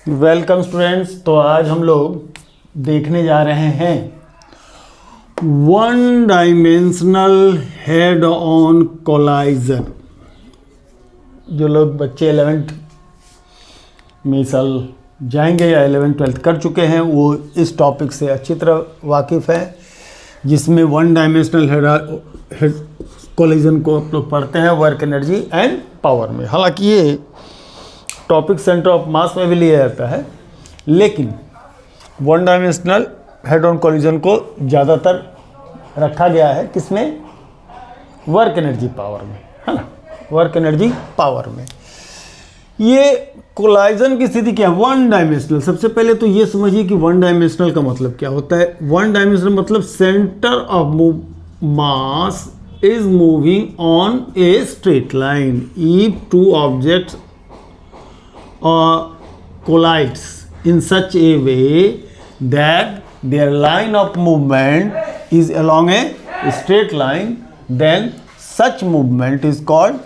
Welcome students. तो आज हम लोग देखने जा रहे हैं one dimensional head on collision. जो लोग बच्चे 11th में साल जाएंगे या 11th-12th कर चुके हैं वो इस टॉपिक से अच्छी तरह वाकिफ़ है, जिसमें वन डायमेंशनल हेड कोलिजन को आप लोग पढ़ते हैं वर्क एनर्जी एंड पावर में। हालांकि ये टॉपिक सेंटर ऑफ मास में भी लिया जाता है, लेकिन one dimensional head on collision को ज़्यादातर रखा गया है किसमें? वर्क एनर्जी पावर में, है ना, वर्क एनर्जी पावर में। ये कोलाइजन की स्थिति क्या है? One dimensional. सबसे पहले तो ये समझिए कि वन डायमेंशनल का मतलब क्या होता है। वन डायमेंशनल मतलब centre of mass is moving on a straight line if two objects collides in such a way that their line of movement is along a straight line, then such movement is called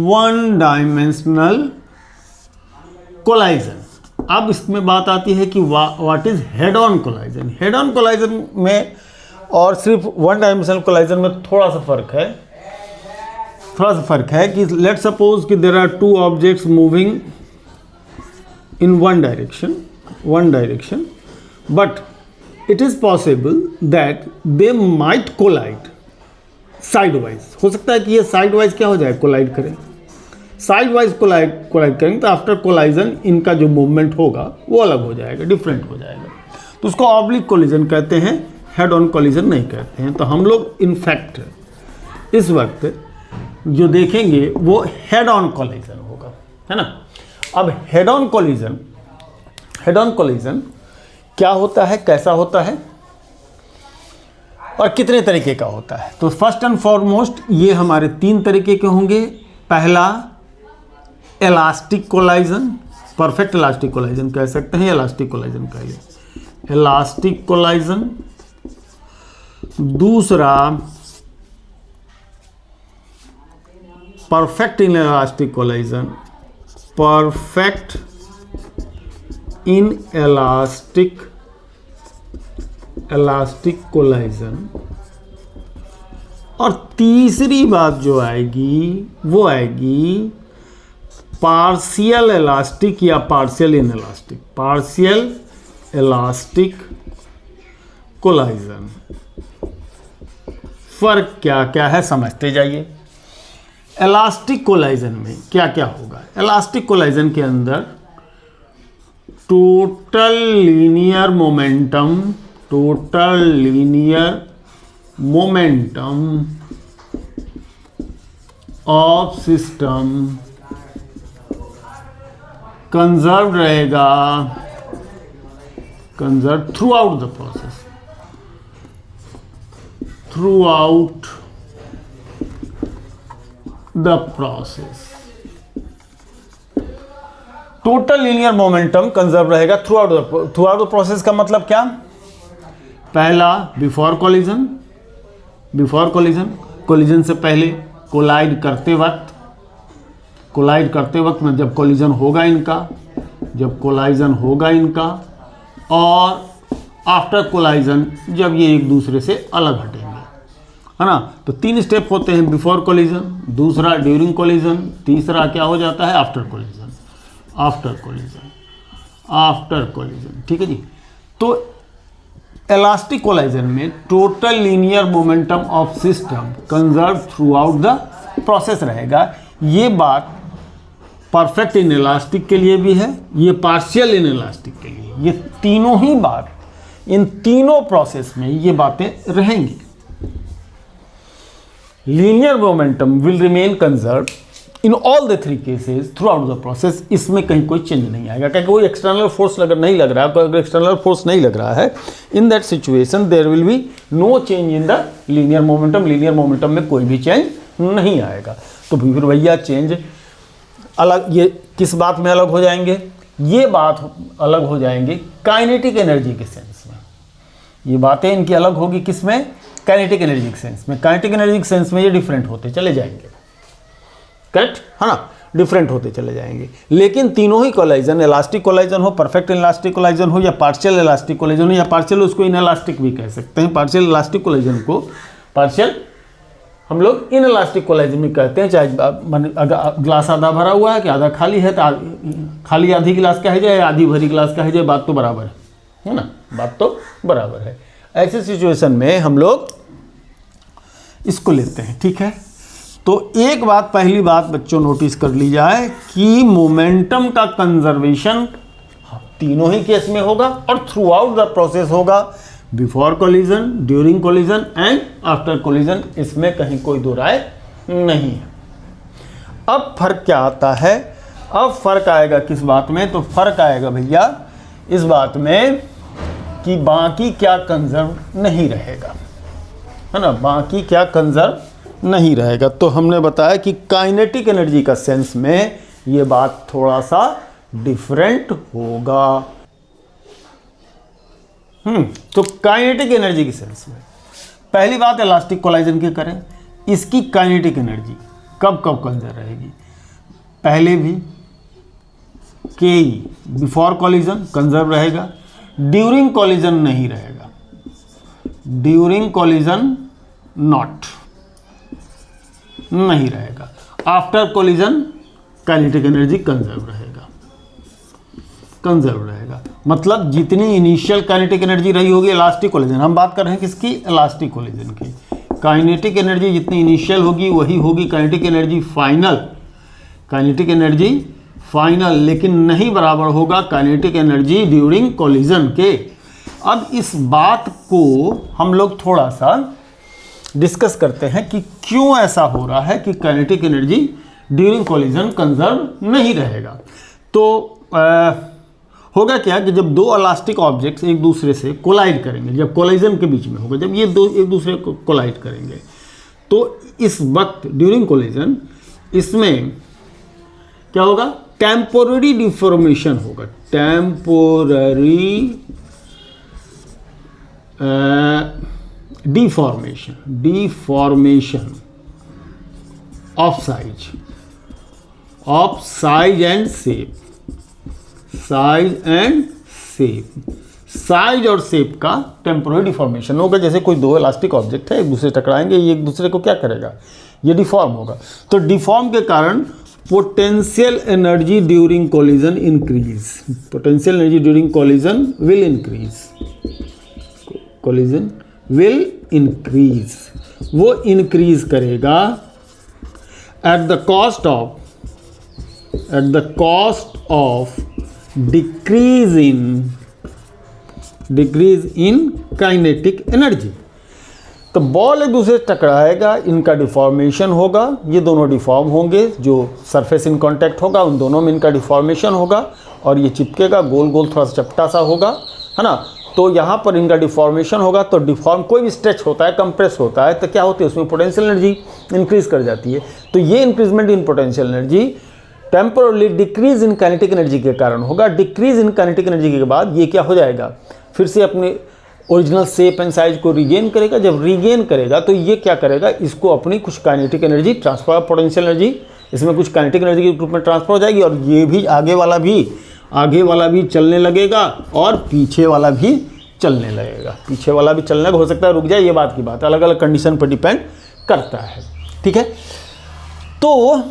one dimensional collision. अब इसमें बात आती है कि what is head on collision. Head on collision में और सिर्फ one dimensional collision में थोड़ा सा फर्क है कि लेट सपोज कि there are two objects moving in one direction but it is possible that they might collide side wise. हो सकता है कि ये साइड वाइज क्या हो जाए, कोलाइड करें। साइड वाइज कोलाइड करेंगे तो आफ्टर कोलाइजन इनका जो मूवमेंट होगा वो अलग हो जाएगा, डिफरेंट हो जाएगा। तो उसको ऑब्लिक कोलिजन कहते हैं, हेड ऑन कोलिजन नहीं कहते हैं। तो हम लोग इनफैक्ट इस वक्त जो देखेंगे वो हेड ऑन कोलिजन होगा, है ना। अब हेड ऑन कोलिजन क्या होता है, कैसा होता है और कितने तरीके का होता है? तो फर्स्ट एंड फॉरमोस्ट ये हमारे 3 तरीके के होंगे। पहला elastic collision, perfect elastic collision कह सकते हैं, इलास्टिक कोलाइजन कहिए, इलास्टिक कोलाइजन। दूसरा perfect in elastic collision, perfect in elastic collision. और तीसरी बात जो आएगी वो आएगी पार्शियल इलास्टिक या partial in elastic, partial elastic collision. फर्क क्या क्या है समझते जाइए। इलास्टिक कोलाइजन में क्या क्या होगा? इलास्टिक कोलाइजन के अंदर total linear momentum of system conserve रहेगा, conserve throughout the process, throughout the process। Total linear momentum conserve रहेगा थ्रू आउट द प्रोसेस का मतलब क्या? पहला बिफोर कोलिजन से पहले, कोलाइड करते वक्त में जब कोलिजन होगा इनका, और आफ्टर कोलाइजन जब ये एक दूसरे से अलग हटेंगे, है ना। तो 3 स्टेप होते हैं, बिफोर कोलिजन, दूसरा ड्यूरिंग कोलिजन, तीसरा क्या हो जाता है? After collision. ठीक है जी। तो इलास्टिक कोलाइजन में total linear momentum of system conserve throughout the process रहेगा। ये बात परफेक्ट इन इलास्टिक के लिए भी है, ये पार्शियल इन इलास्टिक के लिए, ये तीनों ही बात, इन तीनों प्रोसेस में ये बातें रहेंगी। Linear momentum will remain conserve in all the 3 cases through out the process. इसमें कहीं कोई चेंज नहीं आएगा, क्योंकि कोई एक्सटर्नल फोर्स नहीं लग रहा है, in that situation there will be no change in the linear momentum. Linear momentum में कोई भी चेंज नहीं आएगा। तो फिर भैया चेंज अलग, ये किस बात में अलग हो जाएंगे? ये बात अलग हो जाएंगे काइनेटिक एनर्जी के सेंस में। ये बातें इनकी अलग होगी किसमें? काइनेटिक एनर्जी के सेंस में। काइनेटिक एनर्जी के सेंस में ये डिफरेंट होते चले जाएंगे, करेक्ट है ना। डिफरेंट होते चले जाएंगे। लेकिन तीनों ही कोलाइजन, इलास्टिक कोलाइजन हो, परफेक्ट इलास्टिक कोलाइजन हो, या पार्शियल इलास्टिक कोलाइजन हो, या पार्शियल उसको इनइलास्टिक भी कह सकते हैं। पार्शियल इलास्टिक कोलाइजन को पार्शियल हम लोग इनइलास्टिक कोलाइजन भी कहते हैं। चाहे अगर ग्लास आधा भरा हुआ है कि आधा खाली है, तो खाली आधी गिलास कहे जाए, आधी भरी गिलास कहे जाए, बात तो बराबर है ना, बात तो बराबर है। ऐसे सिचुएशन में हम लोग इसको लेते हैं, ठीक है। तो एक बात, पहली बात बच्चों नोटिस कर ली जाए कि मोमेंटम का कंजर्वेशन तीनों ही केस में होगा और थ्रू आउट द प्रोसेस होगा, before collision, during collision and after collision. इसमें कहीं कोई दो राय नहीं है। अब फर्क क्या आता है? अब फर्क आएगा किस बात में? तो फर्क आएगा भैया इस बात में कि बाकी क्या कंजर्व नहीं रहेगा, है ना, बाकी क्या कंजर्व नहीं रहेगा। तो हमने बताया कि काइनेटिक एनर्जी का सेंस में ये बात थोड़ा सा डिफरेंट होगा। तो काइनेटिक एनर्जी की सेंस में पहली बात इलास्टिक कोलाइजन की करें, इसकी काइनेटिक एनर्जी कब कब कंजर्व रहेगी? पहले भी के बिफोर कोलिजन कंजर्व रहेगा, ड्यूरिंग कोलिजन नहीं रहेगा, ड्यूरिंग कोलिजन नॉट नहीं रहेगा, after collision kinetic energy conserve रहेगा, कंजर्व रहेगा। मतलब जितनी इनिशियल काइनेटिक एनर्जी रही होगी इलास्टिक कोलिजन, हम बात कर रहे हैं किसकी? इलास्टिक कोलिजन की। काइनेटिक एनर्जी जितनी इनिशियल होगी वही होगी kinetic energy final, kinetic energy final, लेकिन नहीं बराबर होगा काइनेटिक एनर्जी ड्यूरिंग कोलिजन के। अब इस बात को हम लोग थोड़ा सा डिस्कस करते हैं कि क्यों ऐसा हो रहा है कि kinetic energy during collision conserve नहीं रहेगा। तो होगा क्या कि जब दो इलास्टिक ऑब्जेक्ट्स एक दूसरे से कोलाइड करेंगे, जब कोलिजन के बीच में होगा, जब ये दो एक दूसरे को कोलाइड करेंगे, तो इस वक्त ड्यूरिंग कोलिजन इसमें क्या होगा? टेम्पोररी डिफॉर्मेशन होगा, temporary deformation of size and shape, size and shape, size और शेप का टेम्पोररी डिफॉर्मेशन होगा। जैसे कोई दो इलास्टिक ऑब्जेक्ट है, एक दूसरे टकराएंगे, ये एक दूसरे को क्या करेगा? ये डिफॉर्म होगा। तो डिफॉर्म के कारण potential energy during collision increase, potential energy during collision will increase, collision will increase, वो इंक्रीज करेगा at the cost of decrease in kinetic energy. तो बॉल एक दूसरे से टकराएगा, इनका डिफॉर्मेशन होगा, ये दोनों डिफॉर्म होंगे, जो सरफेस इन कांटेक्ट होगा उन दोनों में इनका डिफॉर्मेशन होगा और ये चिपकेगा, गोल गोल थोड़ा सा चपटा सा होगा, है ना। तो यहाँ पर इनका डिफॉर्मेशन होगा। तो डिफॉर्म कोई भी स्ट्रेच होता है, कंप्रेस होता है, तो क्या होती है? उसमें पोटेंशियल एनर्जी इंक्रीज कर जाती है। तो ये increment in potential energy temporarily decrease in kinetic energy के कारण होगा। डिक्रीज इन काइनेटिक एनर्जी के बाद ये क्या हो जाएगा? फिर से अपने ओरिजिनल शेप एंड साइज को रिगेन करेगा। जब रिगेन करेगा तो ये क्या करेगा? इसको अपनी कुछ kinetic energy transfer, potential energy इसमें कुछ काइनेटिक एनर्जी के रूप में ट्रांसफर हो जाएगी और ये भी आगे वाला भी चलने लगेगा और पीछे वाला भी चलने लगेगा। पीछे वाला भी चलने हो सकता है रुक जाए, ये बात की बात, अलग अलग कंडीशन पर डिपेंड करता है, ठीक है। तो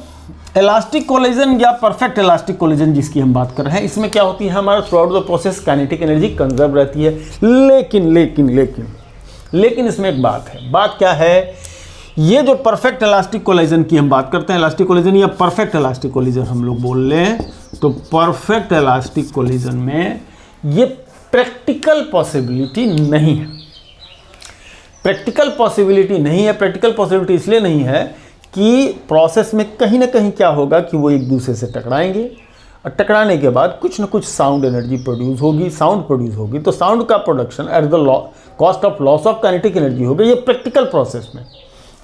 इलास्टिक कोलिजन या परफेक्ट इलास्टिक कोलिजन जिसकी हम बात कर रहे हैं, इसमें क्या होती है? हमारा through out the process kinetic energy conserve रहती है। लेकिन इसमें एक बात है। बात क्या है? ये जो परफेक्ट इलास्टिक कोलिजन की हम बात करते हैं, इलास्टिक कोलिजन या परफेक्ट इलास्टिक कोलिजन हम लोग बोल रहे हैं, तो परफेक्ट इलास्टिक कोलिजन में ये प्रैक्टिकल पॉसिबिलिटी नहीं है। प्रैक्टिकल पॉसिबिलिटी इसलिए नहीं है कि प्रोसेस में कहीं ना कहीं क्या होगा कि वो एक दूसरे से टकराएंगे और टकराने के बाद कुछ ना कुछ साउंड एनर्जी प्रोड्यूस होगी। तो साउंड का production at the cost of loss of kinetic energy होगा। ये प्रैक्टिकल प्रोसेस में,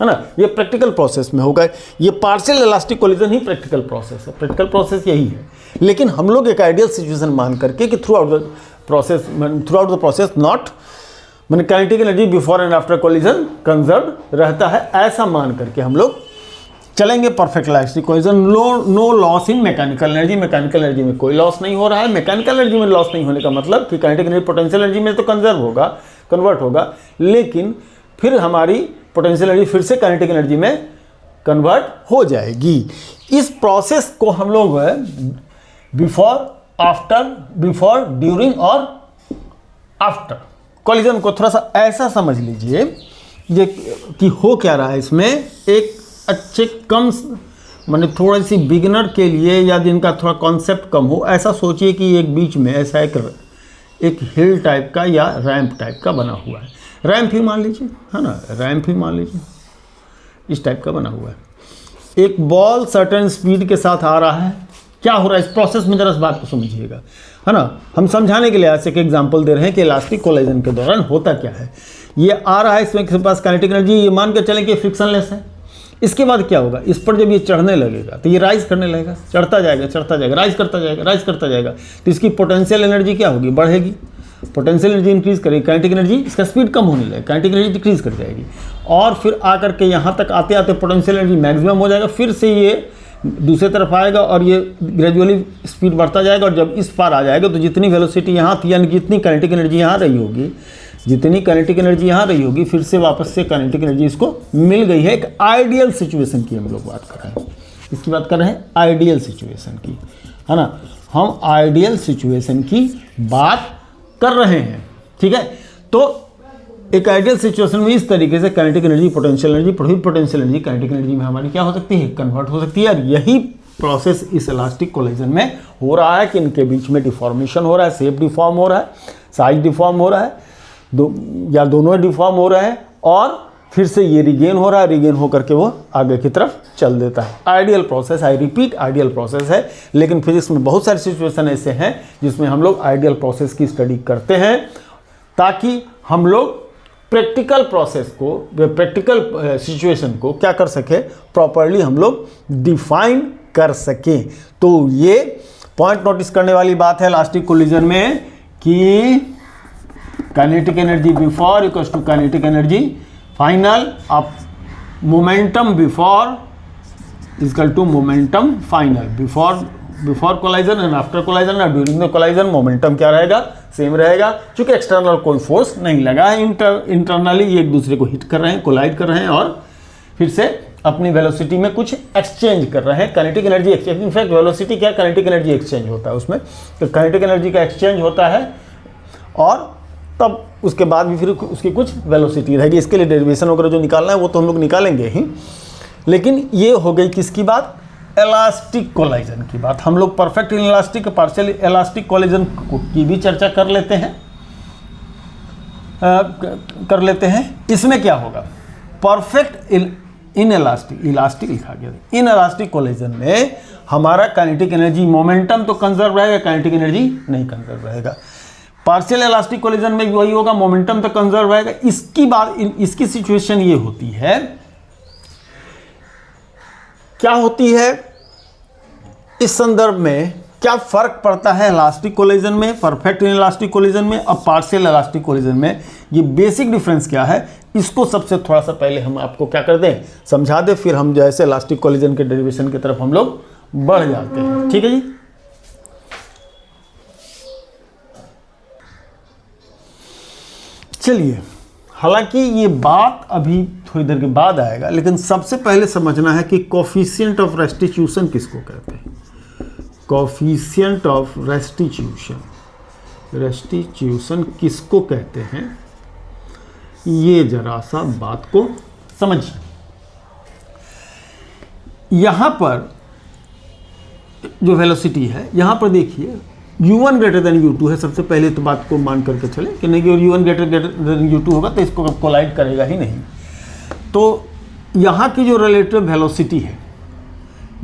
है ना, ये प्रैक्टिकल प्रोसेस में होगा। ये पार्शियल इलास्टिक कोलिजन ही प्रैक्टिकल प्रोसेस है, प्रैक्टिकल प्रोसेस यही है। लेकिन हम लोग एक आइडियल सिचुएशन मान करके कि throughout the process not मैंने kinetic energy before and after collision conserve रहता है, ऐसा मान करके हम लोग चलेंगे perfect elastic collision, no loss in mechanical energy, mechanical energy में कोई लॉस नहीं हो रहा है। मैकेनिकल एनर्जी में लॉस नहीं होने का मतलब कि काइनेटिक एनर्जी पोटेंशियल एनर्जी में तो कंजर्व होगा, कन्वर्ट होगा, लेकिन फिर हमारी पोटेंशियल एनर्जी फिर से काइनेटिक एनर्जी में कन्वर्ट हो जाएगी। इस प्रोसेस को हम लोग बिफोर, आफ्टर, बिफोर, ड्यूरिंग और आफ्टर कॉलिजन को थोड़ा सा ऐसा समझ लीजिए ये कि हो क्या रहा है इसमें। एक अच्छे कम माने थोड़ी सी बिगिनर के लिए या जिनका थोड़ा कॉन्सेप्ट कम हो, ऐसा सोचिए कि एक बीच में ऐसा एक हिल टाइप का या रैंप टाइप का बना हुआ है। रैंप ही मान लीजिए, है ना, रैंप ही मान लीजिए, इस टाइप का बना हुआ है। एक बॉल सर्टेन स्पीड के साथ आ रहा है। क्या हो रहा है इस प्रोसेस में, जरा इस बात को समझिएगा, है ना। हम समझाने के लिए ऐसे एक एग्जांपल दे रहे हैं कि इलास्टिक कोलिजन के दौरान होता क्या है। ये आ रहा है, इसमें के पास काइनेटिक एनर्जी, ये मान के चलें कि फ्रिक्शनलेस है। इसके बाद क्या होगा, इस पर जब ये चढ़ने लगेगा तो ये राइज करने लगेगा, चढ़ता जाएगा, राइज करता जाएगा, तो इसकी पोटेंशियल एनर्जी क्या होगी, बढ़ेगी। पोटेंशियल एनर्जी इंक्रीज करेगी, काइनेटिक एनर्जी, इसका स्पीड कम होने लगेगा, काइनेटिक एनर्जी डिक्रीज कर जाएगी, और फिर आकर के यहाँ तक आते आते पोटेंशियल एनर्जी मैक्सिमम हो जाएगा। फिर से ये दूसरे तरफ आएगा और ये ग्रेजुअली स्पीड बढ़ता जाएगा, और जब इस पार आ जाएगा तो जितनी वेलोसिटी यहाँ थी, यानी जितनी काइनेटिक एनर्जी यहाँ रही होगी, जितनी काइनेटिक एनर्जी यहाँ रही होगी, फिर से वापस से काइनेटिक एनर्जी इसको मिल गई है। एक आइडियल सिचुएशन की हम लोग बात कर रहे हैं, इसकी बात कर रहे हैं आइडियल सिचुएशन की, है ना। हम आइडियल सिचुएशन की बात कर रहे हैं, ठीक है। तो एक आइडियल सिचुएशन में इस तरीके से kinetic energy, potential energy, potential energy kinetic energy में हमारी क्या हो सकती है, कन्वर्ट हो सकती है। और यही प्रोसेस इस इलास्टिक कोलिजन में हो रहा है कि इनके बीच में डिफॉर्मेशन हो रहा है, शेप डिफॉर्म हो रहा है, साइज डिफॉर्म हो रहा है, या दोनों डिफॉर्म हो रहा है, और फिर से ये रिगेन हो रहा है, रिगेन होकर के वो आगे की तरफ चल देता है। Ideal process, I repeat, ideal process है। लेकिन फिजिक्स में बहुत सारे सिचुएशन ऐसे हैं जिसमें हम लोग आइडियल प्रोसेस की स्टडी करते हैं, ताकि हम लोग प्रैक्टिकल प्रोसेस को, प्रैक्टिकल सिचुएशन को क्या कर सके, प्रॉपरली हम लोग डिफाइन कर सकें। तो ये पॉइंट नोटिस करने वाली बात है इलास्टिक कोलिजन में कि kinetic energy before equals to kinetic energy final of momentum before equal to momentum final. Before collision and after collision और ड्यूरिंग द कोलाइजन मोमेंटम क्या रहेगा, सेम रहेगा। क्योंकि एक्सटर्नल कोई फोर्स नहीं लगा है, इंटरनली ये एक दूसरे को हिट कर रहे हैं, कोलाइड कर रहे हैं, और फिर से अपनी वेलोसिटी में कुछ एक्सचेंज कर रहे हैं, kinetic energy exchange. In fact velocity क्या, काइनेटिक एनर्जी एक्सचेंज होता है उसमें, तो काइनेटिक एनर्जी का एक्सचेंज होता है, और तब उसके बाद भी फिर उसकी कुछ वेलोसिटी रहेगी। इसके लिए डेरिवेशन वगैरह जो निकालना है वो तो हम लोग निकालेंगे ही। लेकिन ये हो गई किसकी बात, इलास्टिक कोलिजन की बात। हम लोग perfect elastic, partial elastic collision की भी चर्चा कर लेते हैं। इसमें क्या होगा, परफेक्ट इन इलास्टिक लिखा गया, इन इलास्टिक कोलिजन में हमारा काइनेटिक एनर्जी, मोमेंटम तो कंजर्व रहेगा, काइनेटिक एनर्जी नहीं कंजर्व रहेगा। पार्शियल इलास्टिक कोलिजन में भी वही होगा, मोमेंटम तो कंजर्व रहेगा। इसकी बात, इसकी सिचुएशन ये होती है, क्या होती है इस संदर्भ में, क्या फर्क पड़ता है इलास्टिक कोलिजन में, परफेक्ट इलास्टिक कोलिजन में और पार्शियल इलास्टिक कोलिजन में। ये बेसिक डिफरेंस क्या है, इसको सबसे थोड़ा सा पहले हम आपको क्या कर दें, समझा दें, फिर हम जैसे इलास्टिक कोलिजन के डेरिवेशन की तरफ हम लोग बढ़ जाते हैं। ठीक है जी। चलिए, हालांकि ये बात अभी थोड़ी देर के बाद आएगा, लेकिन सबसे पहले समझना है कि कोफिशिएंट ऑफ रेस्टिट्यूशन किसको कहते हैं। कोफिशिएंट ऑफ रेस्टिट्यूशन किसको कहते हैं, ये जरा सा बात को समझिए। यहां पर जो वेलोसिटी है, यहां पर देखिए u1 ग्रेटर देन u2 है। सबसे पहले तो बात को मान करके चले कि नहीं, कि u1 ग्रेटर देन u2 होगा तो इसको कोलाइड करेगा ही नहीं। तो यहाँ की जो रिलेटिव वेलोसिटी है,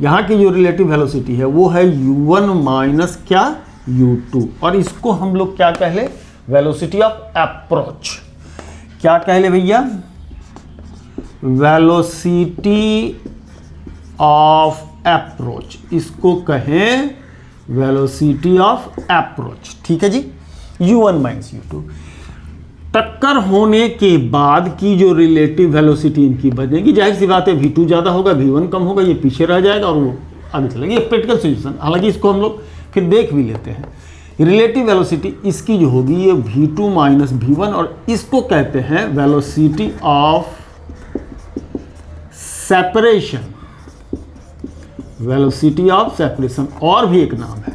यहाँ की जो रिलेटिव वेलोसिटी है वो है u1 माइनस क्या, u2, और इसको हम लोग क्या कह ले, वेलोसिटी ऑफ अप्रोच। क्या कह ले भैया, वेलोसिटी ऑफ अप्रोच, इसको कहें वेलोसिटी ऑफ अप्रोच। ठीक है जी, u1 माइनस u2। टक्कर होने के बाद की जो रिलेटिव वेलोसिटी इनकी बनेगी, जाहिर सी बात है v2 ज़्यादा होगा, v1 कम होगा, ये पीछे रह जाएगा और वो आगे चलेंगे। ये प्रैक्टिकल सिचुएशन, हालांकि इसको हम लोग फिर देख भी लेते हैं। रिलेटिव वेलोसिटी इसकी जो होगी ये v2 माइनस v1, और इसको कहते हैं velocity of separation. Velocity of separation और भी एक नाम है,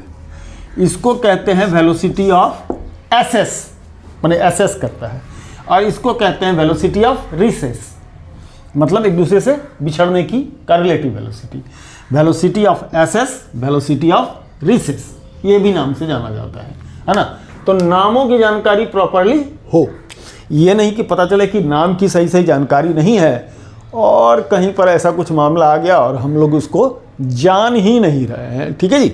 इसको कहते हैं वेलोसिटी ऑफ एसएस, माने एसएस करता है, और इसको कहते हैं वेलोसिटी ऑफ रिसेस, मतलब एक दूसरे से बिछड़ने की का relative velocity. Velocity of SS, velocity of recess, ये भी नाम से जाना जाता है ना। तो नामों की जानकारी प्रॉपरली हो, ये नहीं कि पता चले कि नाम की सही सही जानकारी नहीं है और कहीं पर ऐसा कुछ मामला आ गया और हम लोग उसको जान ही नहीं रहे हैं। ठीक है जी,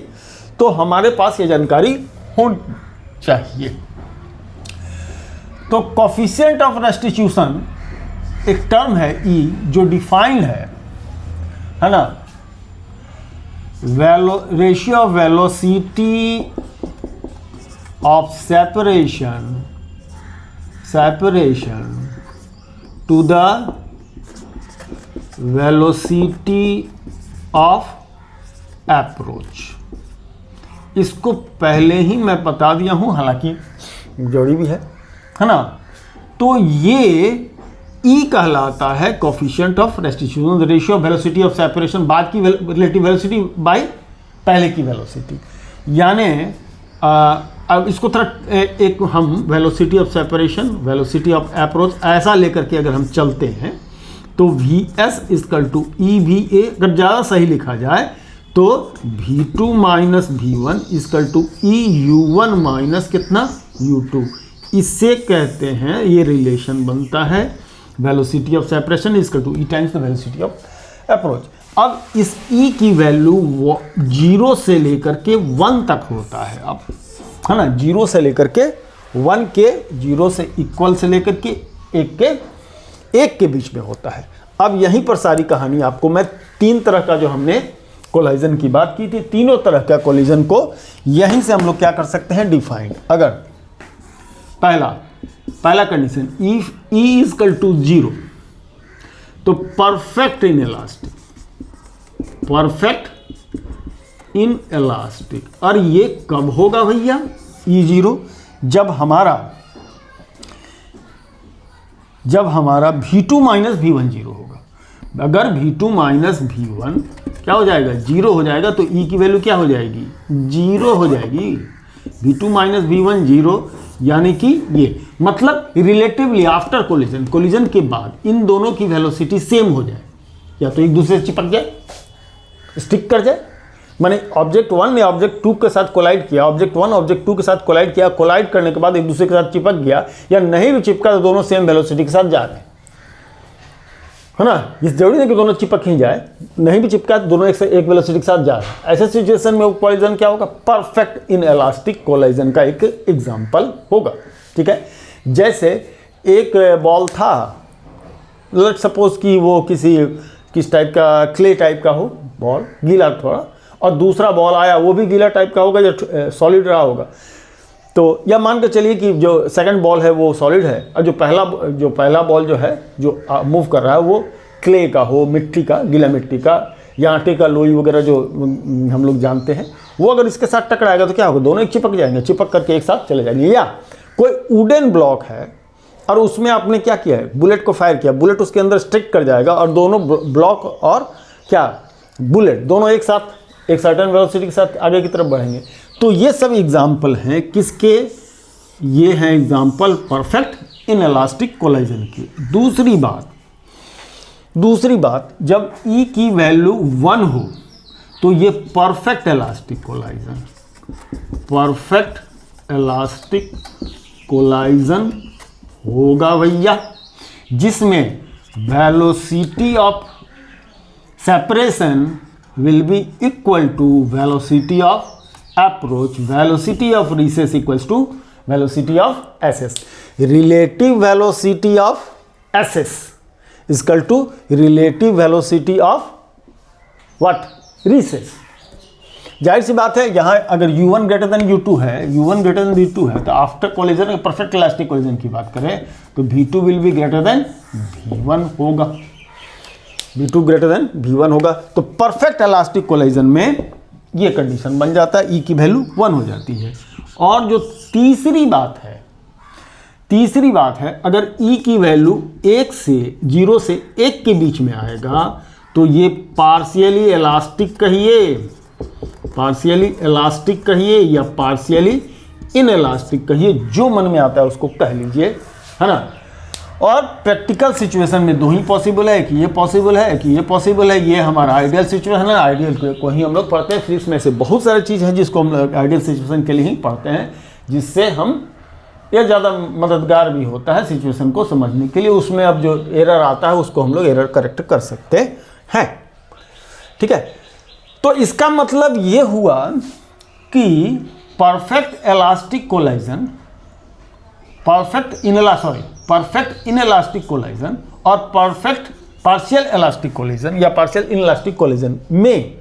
तो हमारे पास ये जानकारी होनी चाहिए। तो कोफिशिएंट ऑफ रेस्टिट्यूशन एक टर्म है ई जो डिफाइंड है ना, ratio of velocity of separation to the velocity of approach. इसको पहले ही मैं बता दिया हूं, हालांकि जोड़ी भी है ना। तो ये ई कहलाता है coefficient of restitution, ratio of velocity of separation, बाद की रिलेटिव वेलोसिटी बाय पहले की वेलोसिटी। यानी अब इसको थोड़ा एक हम velocity of separation, velocity of approach ऐसा लेकर के अगर हम चलते हैं तो Vs इक्वल टू EVA, अगर ज़्यादा सही लिखा जाए तो V2 minus V1 equal to EU1 minus कितना U2। इससे कहते हैं, ये रिलेशन बनता है velocity of separation equal to E times the velocity of approach. अब इस E की वैल्यू 0 से लेकर के 1 तक होता है, अब है ना, 0 से लेकर के 1 के, 0 से इक्वल से लेकर के 1 के बीच में होता है। अब यहीं पर सारी कहानी आपको मैं 3 तरह का जो हमने कोलिजन की बात की थी, तीनों तरह का कोलिजन को यहीं से हम लोग क्या कर सकते हैं, डिफाइंड। अगर पहला condition if E equal to 0 तो परफेक्ट इन इलास्टिक। और ये कब होगा भैया E0? जब हमारा V2 माइनस V1 0 होगा। अगर V2 माइनस V1 क्या हो जाएगा, 0 हो जाएगा, तो E की वैल्यू क्या हो जाएगी, 0 हो जाएगी। V2 माइनस V1 0, यानी कि ये मतलब रिलेटिवली आफ्टर कोलिजन के बाद इन दोनों की वेलोसिटी सेम हो जाए, या तो एक दूसरे से चिपक जाए, स्टिक कर जाए। माने ऑब्जेक्ट 1 ने ऑब्जेक्ट 2 के साथ कोलाइड किया, ऑब्जेक्ट 1 ऑब्जेक्ट 2 के साथ कोलाइड किया, कोलाइड करने के बाद एक दूसरे के साथ चिपक गया, या नहीं भी चिपका तो दोनों सेम वेलोसिटी के साथ जा रहे हैं, है ना। इस जरूरी नहीं कि दोनों चिपक ही जाए, नहीं भी चिपका तो दोनों एक वेलोसिटी के साथ जा रहे हैं। ऐसे सिचुएशन में कोलिजन क्या होगा, परफेक्ट इन इलास्टिक कोलिजन का एक एग्जाम्पल होगा। ठीक है, जैसे एक बॉल था, लेट सपोज कि वो किस टाइप का, क्ले टाइप का हो बॉल, गीला थोड़ा, और दूसरा बॉल आया वो भी गीला टाइप का होगा या सॉलिड रहा होगा। तो या मान के चलिए कि जो सेकंड बॉल है वो सॉलिड है, और जो पहला बॉल जो है जो मूव कर रहा है वो क्ले का हो, मिट्टी का, गीला मिट्टी का या आटे का लोई वगैरह जो हम लोग जानते हैं, वो अगर इसके साथ टकराएगा तो क्या होगा, दोनों एक चिपक जाएंगे, चिपक करके एक साथ चले जाएंगे। या कोई वुडन ब्लॉक है और उसमें आपने क्या किया है, बुलेट को फायर किया, बुलेट उसके अंदर स्टिक कर जाएगा और दोनों ब्लॉक और क्या बुलेट दोनों एक साथ एक सर्टेन वेलोसिटी के साथ आगे की तरफ बढ़ेंगे। तो ये सब एग्जाम्पल हैं किसके, ये हैं example perfect in elastic collision की। दूसरी बात जब E की वैल्यू 1 हो तो ये परफेक्ट इलास्टिक कोलिजन होगा भैया, जिसमें velocity of separation will be equal to velocity of approach, velocity of recess equals to velocity of SS. Relative velocity of SS is equal to relative velocity of what? Recess. जाहिर सी बात है यहाँ अगर U1 greater than U2 है, U1 greater than U2 है, तो after collision perfect elastic collision की बात करें तो V2 will be greater than V1 होगा, V2 ग्रेटर देन V1 होगा। तो परफेक्ट इलास्टिक कोलिजन में ये कंडीशन बन जाता है, E की वैल्यू 1 हो जाती है। और जो तीसरी बात है अगर E की वैल्यू 0 से 1 के बीच में आएगा तो ये पार्शियली इलास्टिक कहिए या पार्शियली इनइलास्टिक कहिए, जो मन में आता है उसको कह लीजिए, है ना। और प्रैक्टिकल सिचुएशन में दो ही पॉसिबल है, कि ये पॉसिबल है कि ये पॉसिबल है। ये हमारा आइडियल सिचुएशन है, आइडियल को ही हम लोग पढ़ते हैं। फिजिक्स में से बहुत सारी चीज़ है जिसको हम लोग आइडियल सिचुएशन के लिए ही पढ़ते हैं, जिससे हम ये ज़्यादा मददगार भी होता है सिचुएशन को समझने के लिए। उसमें अब जो एरर आता है उसको हम लोग एरर करेक्ट कर सकते हैं, ठीक है। तो इसका मतलब ये हुआ कि perfect elastic collision, perfect inelastic collision और परफेक्ट पार्शियल इलास्टिक कोलिजन या पार्शियल इनइलास्टिक कोलिजन में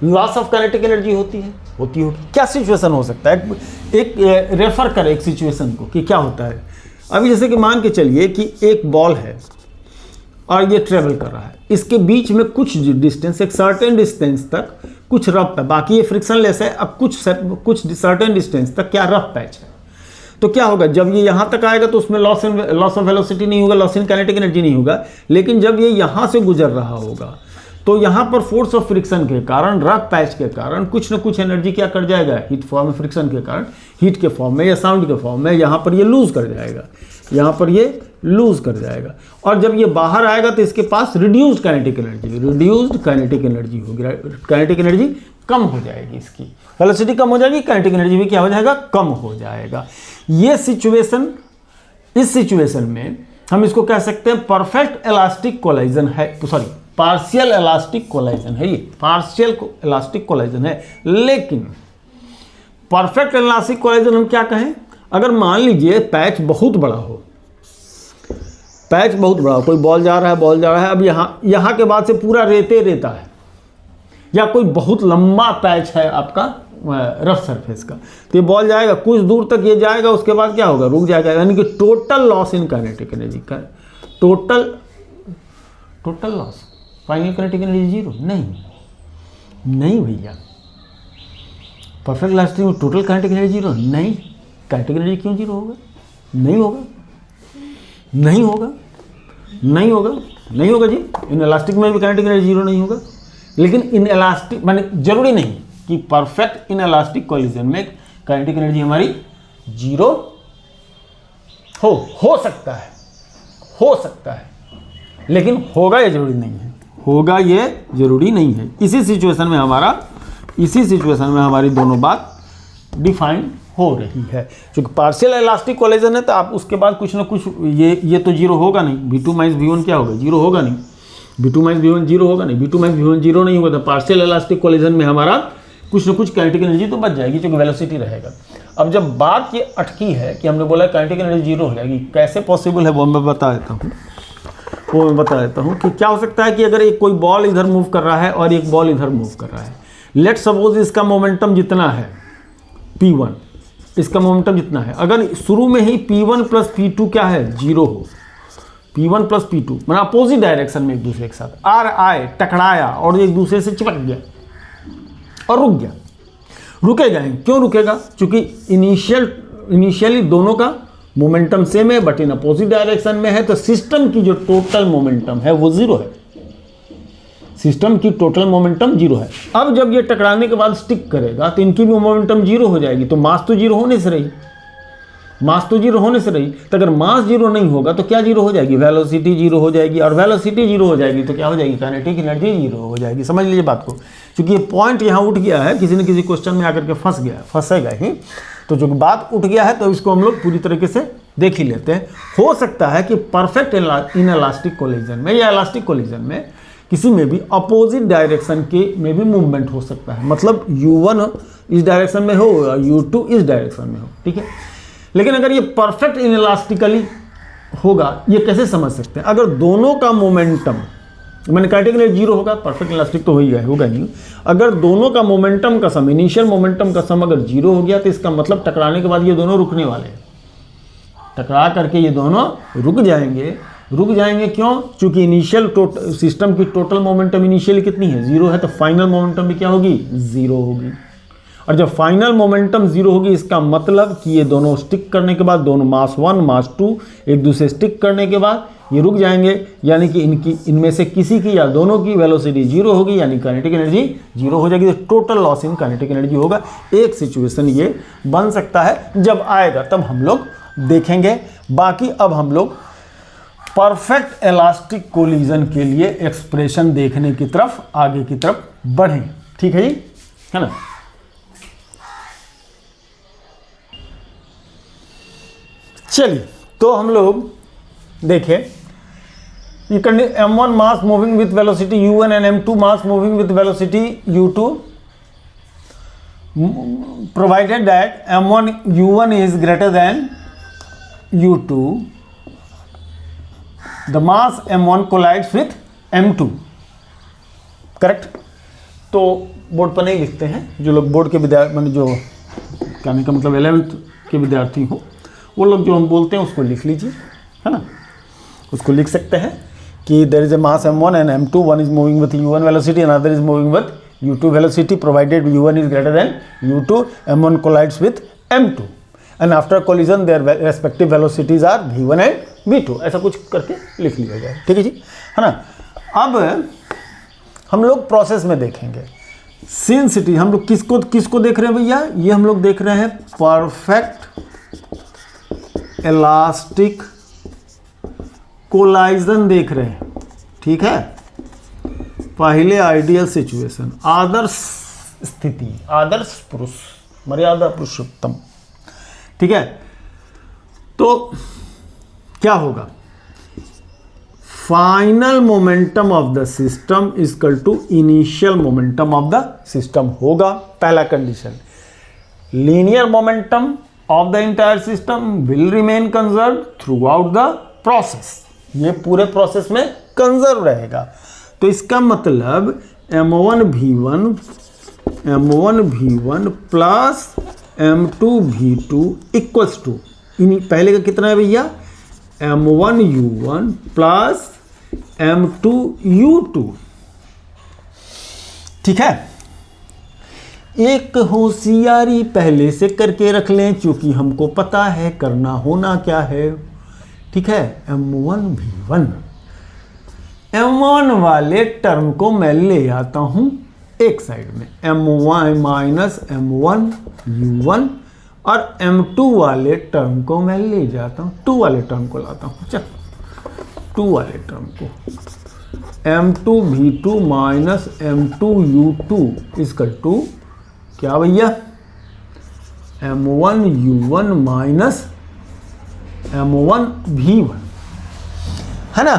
लॉस ऑफ काइनेटिक एनर्जी होती होगी। क्या सिचुएशन हो सकता है, एक रेफर करें एक सिचुएशन को कि क्या होता है। अभी जैसे कि मान के चलिए कि एक बॉल है और ये ट्रेवल कर रहा है, इसके बीच में कुछ डिस्टेंस, एक सर्टेन डिस्टेंस तक कुछ रफ है, बाकी ये फ्रिक्शनलेस है। अब कुछ सर्टेन डिस्टेंस तक क्या रफ पैच है, तो क्या होगा, जब ये यहाँ तक आएगा तो उसमें लॉस ऑफ वेलोसिटी नहीं होगा, लॉस इन काइनेटिक एनर्जी नहीं होगा। लेकिन जब ये यहाँ से गुजर रहा होगा तो यहाँ पर फोर्स ऑफ फ्रिक्शन के कारण, रफ पैच के कारण कुछ न कुछ एनर्जी क्या कर जाएगा, हीट फॉर्म, फ्रिक्शन के कारण हीट के फॉर्म में या साउंड के फॉर्म में यहाँ पर ये लूज कर जाएगा, यहाँ पर ये लूज कर जाएगा। और जब ये बाहर आएगा तो इसके पास रिड्यूस्ड काइनेटिक एनर्जी होगी, काइनेटिक एनर्जी कम हो जाएगी, इसकी वेलोसिटी कम हो जाएगी, काइनेटिक एनर्जी भी क्या हो जाएगा, कम हो जाएगा। ये सिचुएशन, इस सिचुएशन में हम इसको कह सकते हैं परफेक्ट इलास्टिक कोलाइजन है, सॉरी पार्शियल इलास्टिक कोलाइजन है, ये पार्शियल इलास्टिक कोलाइजन है। लेकिन परफेक्ट इलास्टिक कोलाइजन हम क्या कहें, अगर मान लीजिए पैच बहुत बड़ा हो, कोई बॉल जा रहा है, अब यहाँ के बाद से पूरा रेता है, या कोई बहुत लंबा पैच है आपका रफ सरफेस का, तो ये बॉल जाएगा कुछ दूर तक, ये जाएगा, उसके बाद क्या होगा, रुक जाएगा। यानी कि total loss in kinetic energy का total loss, final kinetic energy 0 नहीं भैया, परफेक्ट इलास्टिक में टोटल काइनेटिक एनर्जी 0 नहीं। काइनेटिक एनर्जी क्यों 0 होगा, नहीं होगा जी। इन इलास्टिक में भी काइनेटिक एनर्जी 0 नहीं होगा। लेकिन इन इलास्टिक माने जरूरी नहीं कि परफेक्ट इन इलास्टिक कोलिजन में काइनेटिक एनर्जी हमारी 0 हो सकता है, लेकिन होगा ये जरूरी नहीं है। इसी सिचुएशन में हमारी दोनों बात डिफाइन हो रही है। क्योंकि पार्शियल इलास्टिक कोलिजन है तो आप उसके बाद कुछ ना कुछ ये तो 0 होगा नहीं, V2 माइनस V1 क्या होगा, 0 होगा नहीं, V2 माइनस V1 0 होगा नहीं, V2 माइनस V1 0 नहीं होगा। तो पार्शियल इलास्टिक कोलिजन में हमारा कुछ ना कुछ काइनेटिक एनर्जी तो बच जाएगी, क्योंकि वेलोसिटी रहेगा। अब जब बात ये अटकी है कि हमने बोला काइनेटिक एनर्जी 0 हो जाएगी, कैसे पॉसिबल है वो मैं बता देता हूँ कि क्या हो सकता है कि अगर एक कोई बॉल इधर मूव कर रहा है और एक बॉल इधर मूव कर रहा है, लेट सपोज इसका मोमेंटम जितना है P1, इसका मोमेंटम जितना है, अगर शुरू में ही P1 प्लस P2 क्या है 0 हो, P1 प्लस P2 मतलब अपोजिट डायरेक्शन में एक दूसरे के साथ आए, टकराया और एक दूसरे से चिपक गया और रुक गया, रुकेगा ही। क्यों रुकेगा, क्योंकि इनिशियली दोनों का मोमेंटम सेम है बट इन अपोजिट डायरेक्शन में है, तो सिस्टम की जो टोटल मोमेंटम है वो 0 है, सिस्टम की टोटल मोमेंटम 0 है। अब जब ये टकराने के बाद स्टिक करेगा तो इनकी भी मोमेंटम 0 हो जाएगी, तो मास तो 0 होने से रही, तो अगर मास 0 नहीं होगा तो क्या 0 हो जाएगी, वेलोसिटी 0 हो जाएगी, और वेलोसिटी 0 हो जाएगी तो क्या हो जाएगी, काइनेटिक एनर्जी 0 हो जाएगी। समझ लीजिए बात को, क्योंकि ये पॉइंट यहाँ उठ गया है, किसी न किसी क्वेश्चन में आकर के फंसेगा ही। तो जो बात उठ गया है तो इसको हम लोग पूरी तरीके से देख ही लेते हैं। हो सकता है कि परफेक्ट इन इलास्टिक कोलिजन में या इलास्टिक कोलिजन में किसी में भी अपोजिट डायरेक्शन के में भी मूवमेंट हो सकता है, मतलब U1 इस डायरेक्शन में हो या U2 इस डायरेक्शन में हो, ठीक है। लेकिन अगर ये परफेक्ट इनइलास्टिकली होगा, ये कैसे समझ सकते हैं, अगर दोनों का मोमेंटम मैंने काइनेटिक एनर्जी जीरो होगा, परफेक्ट इलास्टिक तो हो ही गया, होगा ही। अगर दोनों का मोमेंटम का सम, इनिशियल मोमेंटम का सम अगर जीरो हो गया तो इसका मतलब टकराने के बाद ये दोनों रुकने वाले हैं, टकरा करके ये दोनों रुक जाएंगे। रुक जाएंगे क्यों? क्योंकि इनिशियल सिस्टम की टोटल मोमेंटम इनिशियली कितनी है? जीरो है, तो फाइनल मोमेंटम भी क्या होगी? जीरो होगी। और जब फाइनल मोमेंटम जीरो होगी इसका मतलब कि ये दोनों स्टिक करने के बाद, दोनों मास 1 मास 2 एक दूसरे स्टिक करने के बाद ये रुक जाएंगे, यानी कि इनमें से किसी की या दोनों की वेलोसिटी जीरो होगी, यानी काइनेटिक एनर्जी जीरो हो जाएगी। तो total loss in kinetic energy होगा। एक सिचुएशन ये बन सकता है, जब आएगा तब हम लोग देखेंगे। बाकी अब हम लोग परफेक्ट इलास्टिक कोलिजन के लिए एक्सप्रेशन देखने की तरफ, आगे की तरफ बढ़ें। ठीक है जी, है ना। चलिए, तो हम लोग देखें, ये m1 mass moving with velocity u1 and m2 mass moving with velocity u2, provided that m1 u1 is greater than u2, the mass m1 collides with m2, correct. तो बोर्ड पर नहीं लिखते हैं, जो लोग बोर्ड के विद्यार्थी, मतलब जो कहने का मतलब 11th के विद्यार्थी हो, वो लोग जो हम बोलते हैं उसको लिख लीजिए, है ना। उसको लिख सकते हैं कि there is a mass m1 and m2, one is moving with u1 velocity, another is moving with u2 velocity, provided u1 is greater than u2, m1 collides with m2 and after collision their respective velocities are v1 and v2। ऐसा कुछ करके लिख लिया जाए, ठीक है जी, है ना। अब हम लोग प्रोसेस में देखेंगे सिंसिटी। हम लोग किसको देख रहे हैं भैया? ये हम लोग देख रहे हैं परफेक्ट इलास्टिक कोलाइजन देख रहे हैं, ठीक है। पहले आइडियल सिचुएशन, आदर्श स्थिति, आदर्श पुरुष, मर्यादा पुरुषोत्तम, ठीक है। तो क्या होगा? Final momentum of the system is equal to initial momentum of the system होगा, पहला condition. Linear momentum of the entire system will remain conserve throughout the process, ये पूरे प्रोसेस में कंजर्व रहेगा। तो इसका मतलब m1 v1 plus m2 v2 equals to, पहले का कितना है भैया? m1 u1 plus m2 u2, ठीक है। एक होशियारी पहले से करके रख लें, क्योंकि हमको पता है करना होना क्या है, ठीक है। m1 v1, m1 वाले टर्म को मैं ले आता हूं एक साइड में, m1 माइनस m1 u1, और m2 वाले टर्म को मैं ले जाता हूं, 2 वाले टर्म को लाता हूं, चल 2 वाले टर्म को, m2 v2 minus m2 u2 equal to क्या भैया? m1 u1 minus m1 v1, है ना।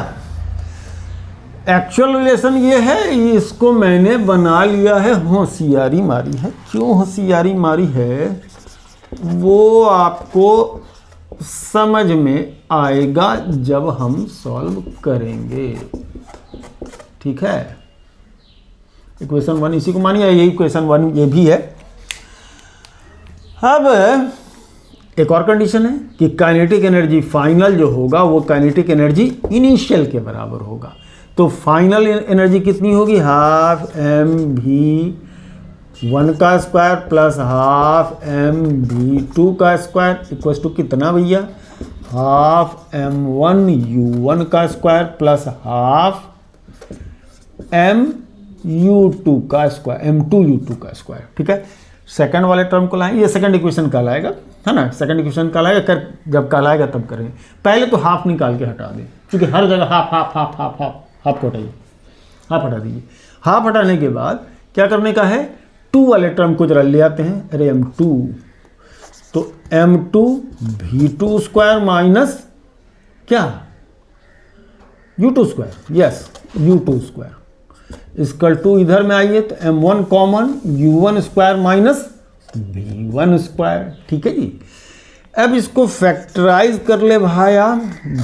एक्चुअल रिलेशन ये है, इसको मैंने बना लिया है, होशियारी मारी है। क्यों होशियारी मारी है वो आपको समझ में आएगा जब हम सॉल्व करेंगे, ठीक है। इक्वेशन 1 इसी को मानिए, यही इक्वेशन 1 ये भी है। अब एक और कंडीशन है कि काइनेटिक एनर्जी फाइनल जो होगा वो काइनेटिक एनर्जी इनिशियल के बराबर होगा। तो फाइनल एनर्जी कितनी होगी? हाफ mv1 का स्क्वायर प्लस हाफ mv2 का स्क्वायर इक्वल्स टू कितना भैया? हाफ m1 u1 का स्क्वायर प्लस हाफ mu2 का स्क्वायर, m2 u2 का स्क्वायर, ठीक है। सेकंड वाले टर्म को लाएंगे, ये सेकंड इक्वेशन कहलाएगा, है ना। सेकंड इक्वेशन कहलाएगा, जब कहलाएगा तब करेंगे। पहले तो हाफ निकाल के हटा दें, क्योंकि हर जगह half half half half half half को हटाइए, हाफ हटा दीजिए। हाफ हटाने के बाद क्या करने का है? 2 वाले टर्म को जरा ले आते हैं, अरे m2, तो m2 v2 स्क्वायर माइनस क्या? u2 square, yes u2 square equal to, इधर में आइए तो m1 common, u1 square minus v1 square, ठीक है जी। अब इसको फैक्टराइज कर ले भाया,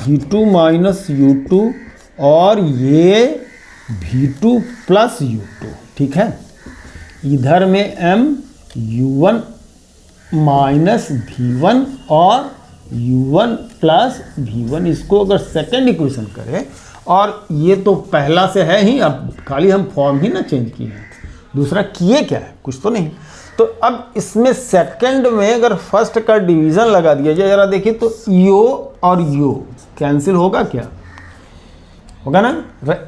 v2 माइनस u2, और ये V2 प्लस U2, ठीक है। इधर में M U1 माइनस V1 और U1 प्लस V1, इसको अगर सेकेंड इक्वेशन करें, और ये तो पहला से है ही, अब खाली हम फॉर्म ही ना चेंज किए हैं, दूसरा किए क्या है, कुछ तो नहीं। तो अब इसमें सेकंड में अगर फर्स्ट का डिवीजन लगा दिया जाए, जरा देखिए तो यो और यो कैंसिल होगा क्या, होगा ना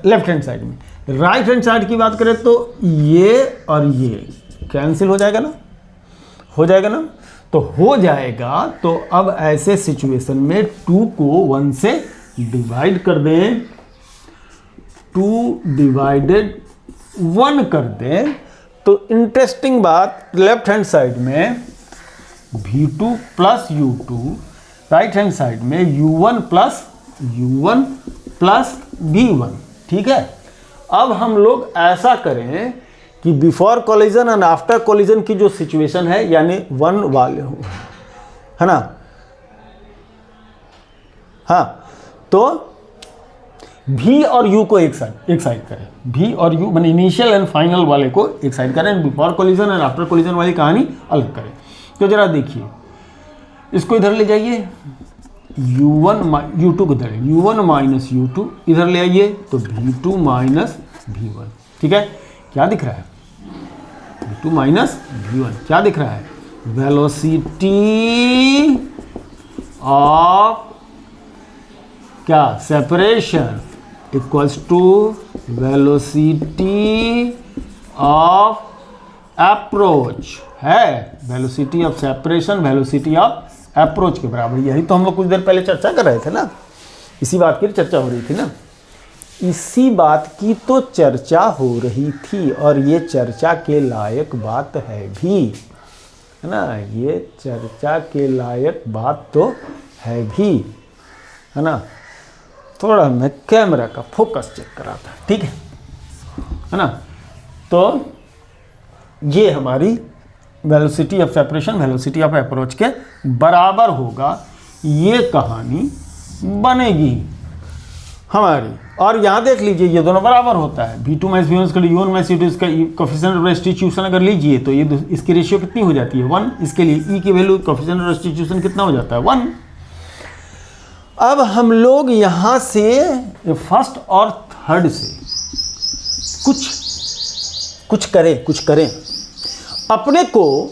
लेफ्ट हैंड साइड में। राइट हैंड साइड की बात करें तो ये और ये कैंसिल हो जाएगा ना, हो जाएगा ना, तो हो जाएगा। तो अब ऐसे सिचुएशन में 2 को 1 से डिवाइड कर दें, 2 डिवाइडेड 1 कर दें, तो इंटरेस्टिंग बात, लेफ्ट हैंड साइड में V2 plus U2, right hand side में U1 प्लस V1, ठीक है। अब हम लोग ऐसा करें कि before collision and after collision की जो सिचुएशन है, यानी 1 वाले है ना, हाँ, तो V और U को एक साइड करें, V और U माने इनिशियल एंड फाइनल वाले को एक साइड करें, before collision and after collision वाली कहानी अलग करें। तो जरा देखिए, इसको इधर ले जाइए, U2 को इधर, U1 माइनस U2 इधर ले आइए, तो V2 माइनस V1, ठीक है। क्या दिख रहा है, V2 माइनस V1 क्या दिख रहा है, वेलोसिटी ऑफ क्या, separation equals to velocity of approach है, velocity of separation velocity of approach के बराबर। यही तो हम लोग कुछ देर पहले चर्चा कर रहे थे ना, इसी बात की चर्चा हो रही थी ना, इसी बात की तो चर्चा हो रही थी, और ये चर्चा के लायक बात है भी, है ना, ये चर्चा के लायक बात तो है भी, है ना। थोड़ा मैं कैमरा का फोकस चेक करा था, ठीक है ना। तो ये हमारी velocity of separation velocity of approach के बराबर होगा, ये कहानी बनेगी हमारी। और यहाँ देख लीजिए, ये दोनों बराबर होता है, V2 माइनस V1 इसका U1 माइनस U2 इसका कोफिशिएंट ऑफ रेस्टिट्यूशन अगर लीजिए तो ये इसकी रेशियो कितनी हो जाती है, 1। इसके लिए E की वैल्यू कोफिशिएंट ऑफ रेस्टिट्यूशन कितना हो जाता है, 1। अब हम लोग यहाँ से फर्स्ट और थर्ड से कुछ करें अपने को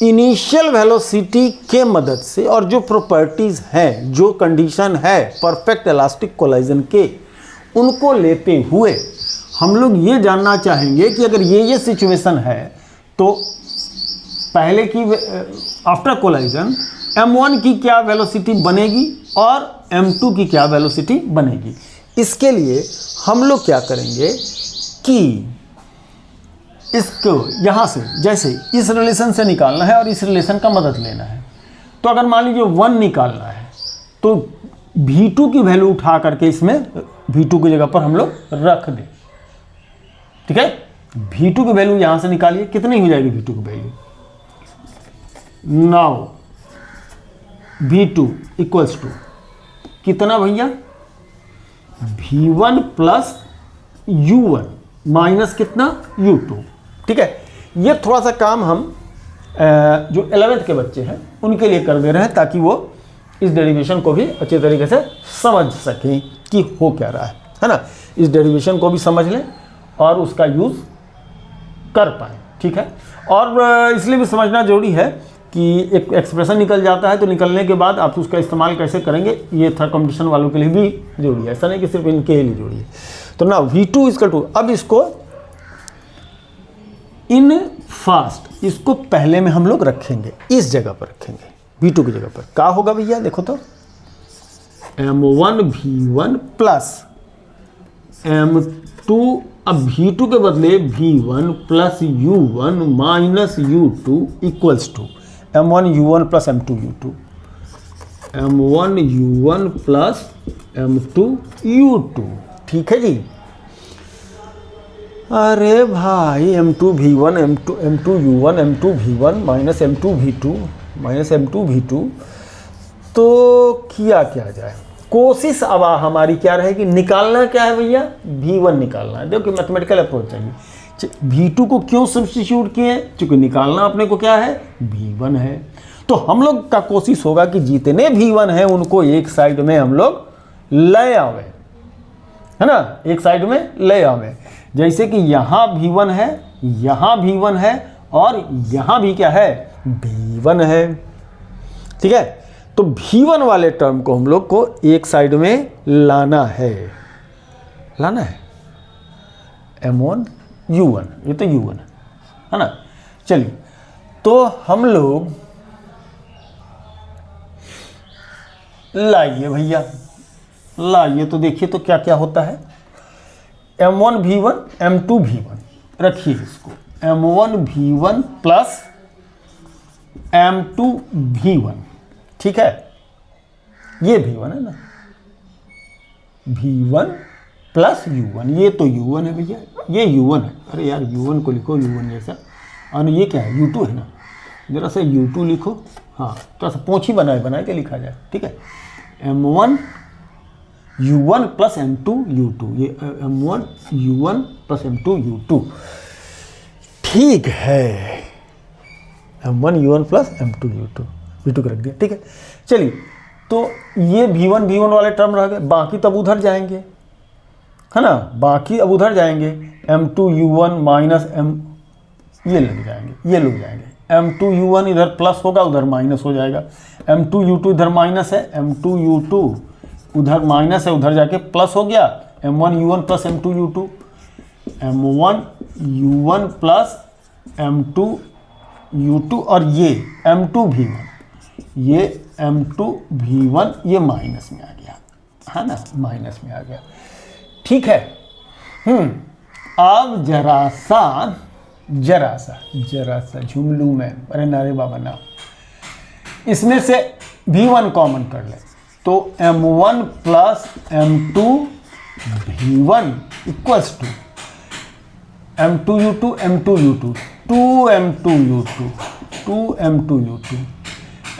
इनिशियल वेलोसिटी के मदद से, और जो प्रॉपर्टीज हैं, जो कंडीशन है परफेक्ट इलास्टिक कोलिजन के, उनको लेते हुए हम लोग ये जानना चाहेंगे कि अगर ये सिचुएशन है तो पहले की आफ्टर कोलिजन M1 की क्या वेलोसिटी बनेगी और M2 की क्या वेलोसिटी बनेगी। इसके लिए हम लोग क्या करेंगे कि इसको यहाँ से जैसे इस रिलेशन से निकालना है और इस रिलेशन का मदद लेना है। तो अगर मान लीजिए 1 निकालना है तो V2 की वैल्यू उठा करके इसमें V2 की जगह पर हम लोग रख दें, ठीक है। V2 की वैल्यू यहाँ से निकालिए, कितनी हो जाएगी V2 की value, now V2 equals to कितना भैया, V1 प्लस U1 माइनस कितना U2, ठीक है। ये थोड़ा सा काम हम जो 11th के बच्चे हैं उनके लिए कर दे रहे हैं, ताकि वो इस डेरिवेशन को भी अच्छे तरीके से समझ सकें कि हो क्या रहा है ना। इस डेरिवेशन को भी समझ लें और उसका यूज़ कर पाएँ, ठीक है। और इसलिए भी समझना जरूरी है कि एक एक्सप्रेशन निकल जाता है तो निकलने के बाद आप उसका इस्तेमाल कैसे करेंगे, ये थर्ड कॉम्पिटिशन वालों के लिए भी जरूरी है, ऐसा नहीं कि सिर्फ इनके लिए जरूरी है। तो ना V2 इक्वल टू, अब इसको इन फास्ट, इसको पहले में हम लोग रखेंगे, इस जगह पर रखेंगे, V2 की जगह पर क्या होगा भैया, देखो तो M1 V1 प्लस M2, अब V2 के बदले V1 plus U1 minus U2 equals to M1 U1 plus M2 U2, M1 U1 plus M2 U2, ठीक है जी। अरे भाई M2 V1 M2 U1 M2 V1 minus M2 V2 minus M2 V2, तो किया क्या जाए, कोशिश अब हमारी क्या रहेगी, निकालना क्या है भैया, V1 निकालना है। देखो मैथमेटिकल अप्रोच चाहिए। V2 को क्यों सब्स्टिट्यूट किए, क्योंकि निकालना अपने को क्या है, V1 है। तो हम लोग का कोशिश होगा कि जितने V1 है उनको एक साइड में हम लोग ले आवे, है ना, एक साइड में ले आवे। जैसे कि यहाँ V1 है, यहाँ V1 है और यहाँ भी क्या है, V1 है। ठीक है, तो V1 वाले टर्म को हम लोग को एक साइड में लाना है, M1 U1, ये तो U1 है ना। चलिए, तो हम लोग लाइए भैया, लाइए तो देखिए तो क्या क्या होता है। M1 V1 M2 V1, रखिए इसको, M1 V1 plus M2 V1, ठीक है, ये V1 है ना, V1 प्लस U1, ये तो U1 है भैया, ये U1 है। अरे यार U1 को लिखो U1 जैसा, और ये क्या है, U2 है ना, जरा सा U2 लिखो, हाँ थोड़ा सा पोंछी बनाए के लिखा जाए, ठीक है। M1 U1 plus M2 U2, ये M1 U1 plus M2 U2, ठीक है, M1 U1 plus M2 U2, V2 को रख दिया, ठीक है। चलिए, तो ये V1 वाले टर्म रह गए, बाकी तब उधर जाएंगे, है ना, बाकी अब उधर जाएंगे। M2 U1 माइनस M, ये लग जाएंगे, M2 U1 इधर प्लस होगा, उधर माइनस हो जाएगा। M2 U2 इधर माइनस है, M2 U2 उधर माइनस है, उधर जाके प्लस हो गया, M1 U1 plus M2 U2, M1 U1 plus M2 U2, और ये M2 V1, ये M2 V1 ये माइनस में आ गया, है ना, माइनस में आ गया, ठीक है। अब जरा सा झूम लूँ मैं, अरे नारे बाबा ना, इसमें से V1 कॉमन कर ले, तो M1 plus M2 V1 equals to M2 U2 M2 U2 2M2 U2 2M2 U2,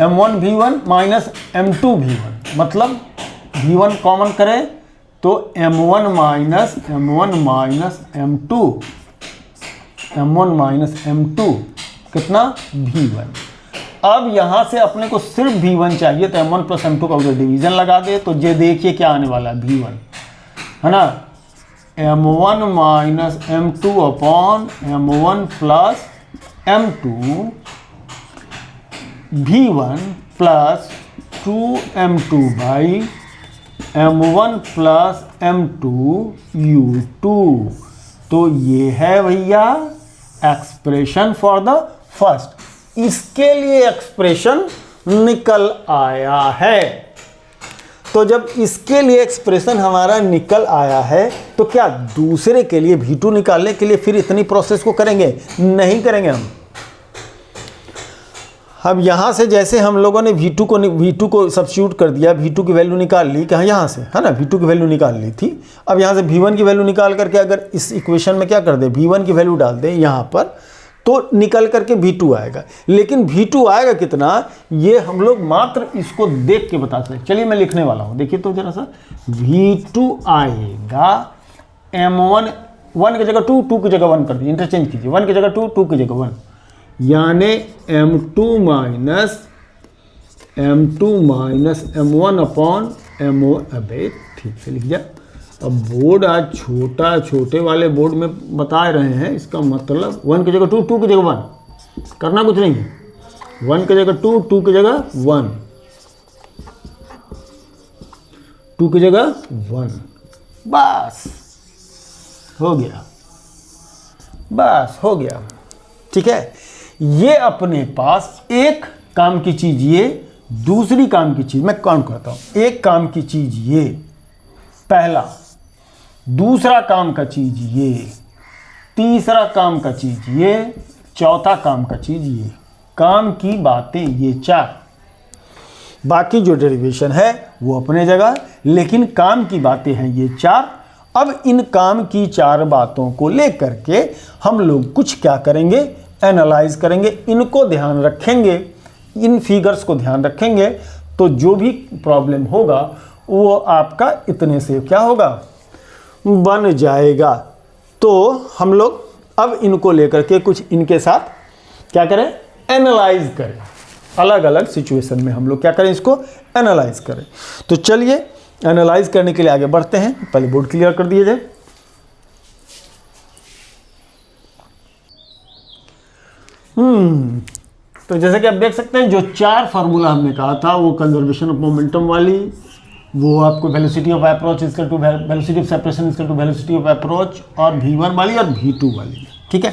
M1 V1 minus M2 V1, मतलब V1 कॉमन करें तो M1 माइनस M2 कितना, V1। अब यहाँ से अपने को सिर्फ V1 चाहिए, तो M1 प्लस M2 का उधर डिवीजन लगा दे, तो ये देखिए क्या आने वाला है, V1, है ना, M1 minus M2 upon M1 plus M2 V1 plus 2M2 by M1 plus M2 U2। तो ये है भैया एक्सप्रेशन फॉर द फर्स्ट, इसके लिए एक्सप्रेशन निकल आया है। तो जब इसके लिए एक्सप्रेशन हमारा निकल आया है, तो क्या दूसरे के लिए V2 निकालने के लिए फिर इतनी प्रोसेस को करेंगे, नहीं करेंगे हम। अब यहाँ से जैसे हम लोगों ने V2 को सब्स्टिट्यूट कर दिया, V2 की वैल्यू निकाल ली, कहाँ, यहाँ से, है ना, V2 की वैल्यू निकाल ली थी। अब यहाँ से V1 की वैल्यू निकाल करके अगर इस इक्वेशन में क्या कर दे, V1 की वैल्यू डाल दें यहाँ पर, तो निकल करके V2 आएगा। लेकिन V2 आएगा कितना, ये हम लोग मात्र इसको देख के बता सकते। चलिए मैं लिखने वाला हूँ, देखिए तो जरा सा, V2 आएगा M1, 1 की जगह 2, 2 की जगह 1 कर दीजिए, इंटरचेंज कीजिए, 1 की जगह 2, 2 की जगह 1, यानी M2 minus M1 upon M1। अबे ठीक से लिख जा। अब बोर्ड आज छोटे वाले बोर्ड में बता रहे हैं, इसका मतलब 1 की जगह 2, 2 की जगह 1, करना कुछ नहीं है, 1 की जगह 2, 2 की जगह 1, 2 की जगह 1, बस हो गया, बस हो गया, ठीक है। ये अपने पास एक काम की चीज, ये दूसरी काम की चीज, मैं काउंट करता हूं, एक काम की चीज ये पहला, दूसरा काम का चीज ये, तीसरा काम का चीज ये, चौथा काम का चीज ये, काम की बातें ये 4, बाकी जो डेरिवेशन है वो अपने जगह, लेकिन काम की बातें हैं ये 4। अब इन काम की 4 बातों को लेकर के हम लोग कुछ क्या करेंगे, एनालाइज करेंगे, इनको ध्यान रखेंगे, इन फिगर्स को ध्यान रखेंगे, तो जो भी प्रॉब्लम होगा वो आपका इतने से क्या होगा, बन जाएगा। तो हम लोग अब इनको लेकर के कुछ इनके साथ क्या करें, एनालाइज करें, अलग अलग सिचुएशन में हम लोग क्या करें, इसको एनालाइज करें। तो चलिए एनालाइज करने के लिए आगे बढ़ते हैं। पहले बोर्ड क्लियर कर दिए जाए। तो जैसे कि आप देख सकते हैं, जो 4 फार्मूला हमने कहा था वो कंजर्वेशन ऑफ मोमेंटम वाली, वो आपको velocity of approach equal to velocity of separation equal to velocity of approach, और v1 वाली और v2 वाली, ठीक है।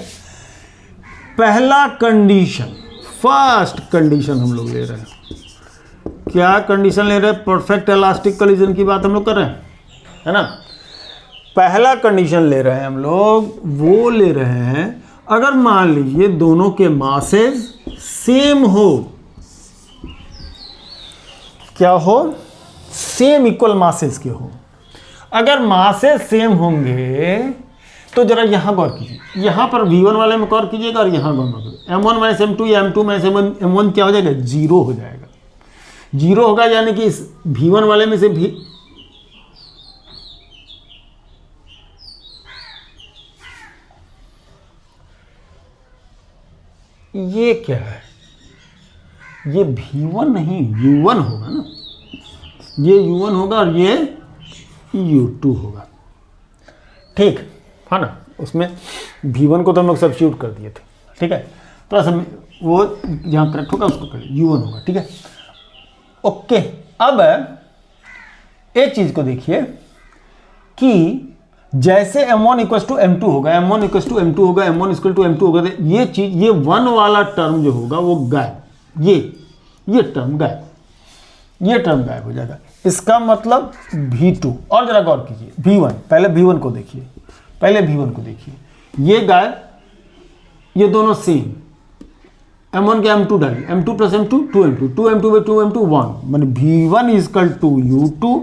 पहला कंडीशन, फर्स्ट कंडीशन हम लोग ले रहे हैं, क्या कंडीशन ले रहे हैं, परफेक्ट इलास्टिक कोलिजन की बात हम लोग कर रहे हैं, है ना। पहला कंडीशन ले रहे हैं हम लोग, वो ले रहे हैं अगर मान लीजिए दोनों के मासेस सेम हो, क्या हो, सेम इक्वल मासेस के हो। अगर मासेस सेम होंगे तो जरा यहां गौर कीजिए, यहां पर v1 वाले में गौर कीजिएगा और यहां गौर कीजिए, m1 माइनस m2 या m2 माइनस m1 क्या हो जाएगा, 0 हो जाएगा। 0 होगा यानी कि इस v1 वाले में से भी ये क्या है, ये v1 नहीं u1 होगा ना, ये u1 होगा और ये u2 होगा, ठीक है ना। उसमें v1 को तो हम लोग सब्स्टिट्यूट कर दिए थे, ठीक है। थोड़ा सा वो जहाँ करेक्ट होगा उसको कर u1 होगा, ठीक है, ओके। अब एक चीज़ को देखिए कि जैसे m1 इक्वल टू m2 होगा, m1 इक्वल टू m2 होगा, m1 इक्वल टू m2 होगा, तो ये चीज़, ये 1 वाला टर्म जो होगा वो गायब, ये टर्म गायब, ये टर्म गायब हो जाएगा। इसका मतलब v2, और जरा गौर कीजिए v1, पहले v1 को देखिए, पहले v1 को देखिए, ये गायब, ये दोनों सेम, m1 के m2 डालिए, m2 plus m2 2m2, 2m2 by 2m2 1, माने v1 इक्वल टू u2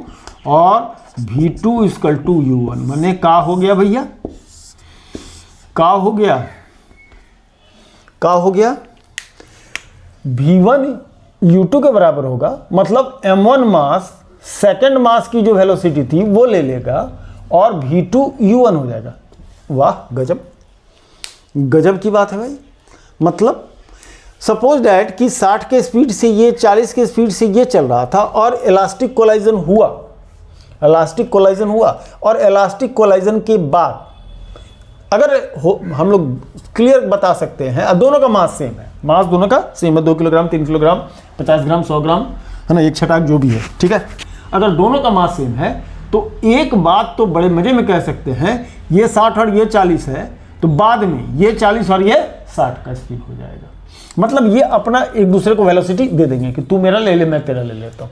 और v2 इक्वल टू u1, माने का हो गया भैया, का हो गया, का हो गया, v1 u2 के बराबर होगा, मतलब m1 मास सेकंड मास की जो वेलोसिटी थी वो ले लेगा और v2 u1 हो जाएगा। वाह गजब, गजब की बात है भाई। मतलब सपोज डैट कि 60 के स्पीड से ये 40 के स्पीड से ये चल रहा था और इलास्टिक कोलाइजन हुआ, इलास्टिक कोलाइजन हुआ, और इलास्टिक कोलाइजन के बाद अगर हम लोग क्लियर बता सकते हैं, दोनों का मास सेम है, मास दोनों का सेम है, 2 किलोग्राम 3 किलोग्राम 50 ग्राम 100 ग्राम, है ना, एक छटाक जो भी है, ठीक है। अगर दोनों का मास सेम है तो एक बात तो बड़े मजे में कह सकते हैं, ये 60 और ये 40 है, तो बाद में ये 40 और ये 60 का स्पीड हो जाएगा। मतलब ये अपना एक दूसरे को वेलोसिटी दे देंगे कि तू मेरा ले ले, मैं तेरा ले लेता हूँ,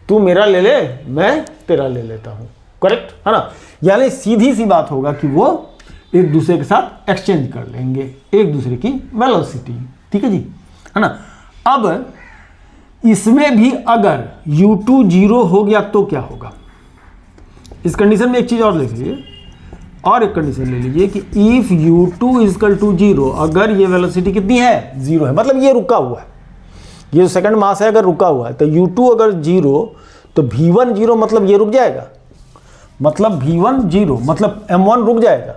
तू मेरा ले ले, मैं तेरा ले लेता हूँ, करेक्ट है ना। यानी सीधी सी बात होगा कि वो एक दूसरे के साथ एक्सचेंज कर लेंगे एक दूसरे की वेलोसिटी, ठीक है जी, है ना। अब इसमें भी अगर u2 0 हो गया तो क्या होगा, इस कंडीशन में एक चीज और लिख लीजिए, और एक कंडीशन ले लीजिए कि इफ u2 इक्वल टू 0, अगर ये वेलोसिटी कितनी है, 0 है, मतलब ये रुका हुआ है, ये जो सेकंड मास है अगर रुका हुआ है, तो u2 अगर 0 तो v1 0, मतलब ये रुक जाएगा, मतलब v1 0, मतलब m1 रुक जाएगा,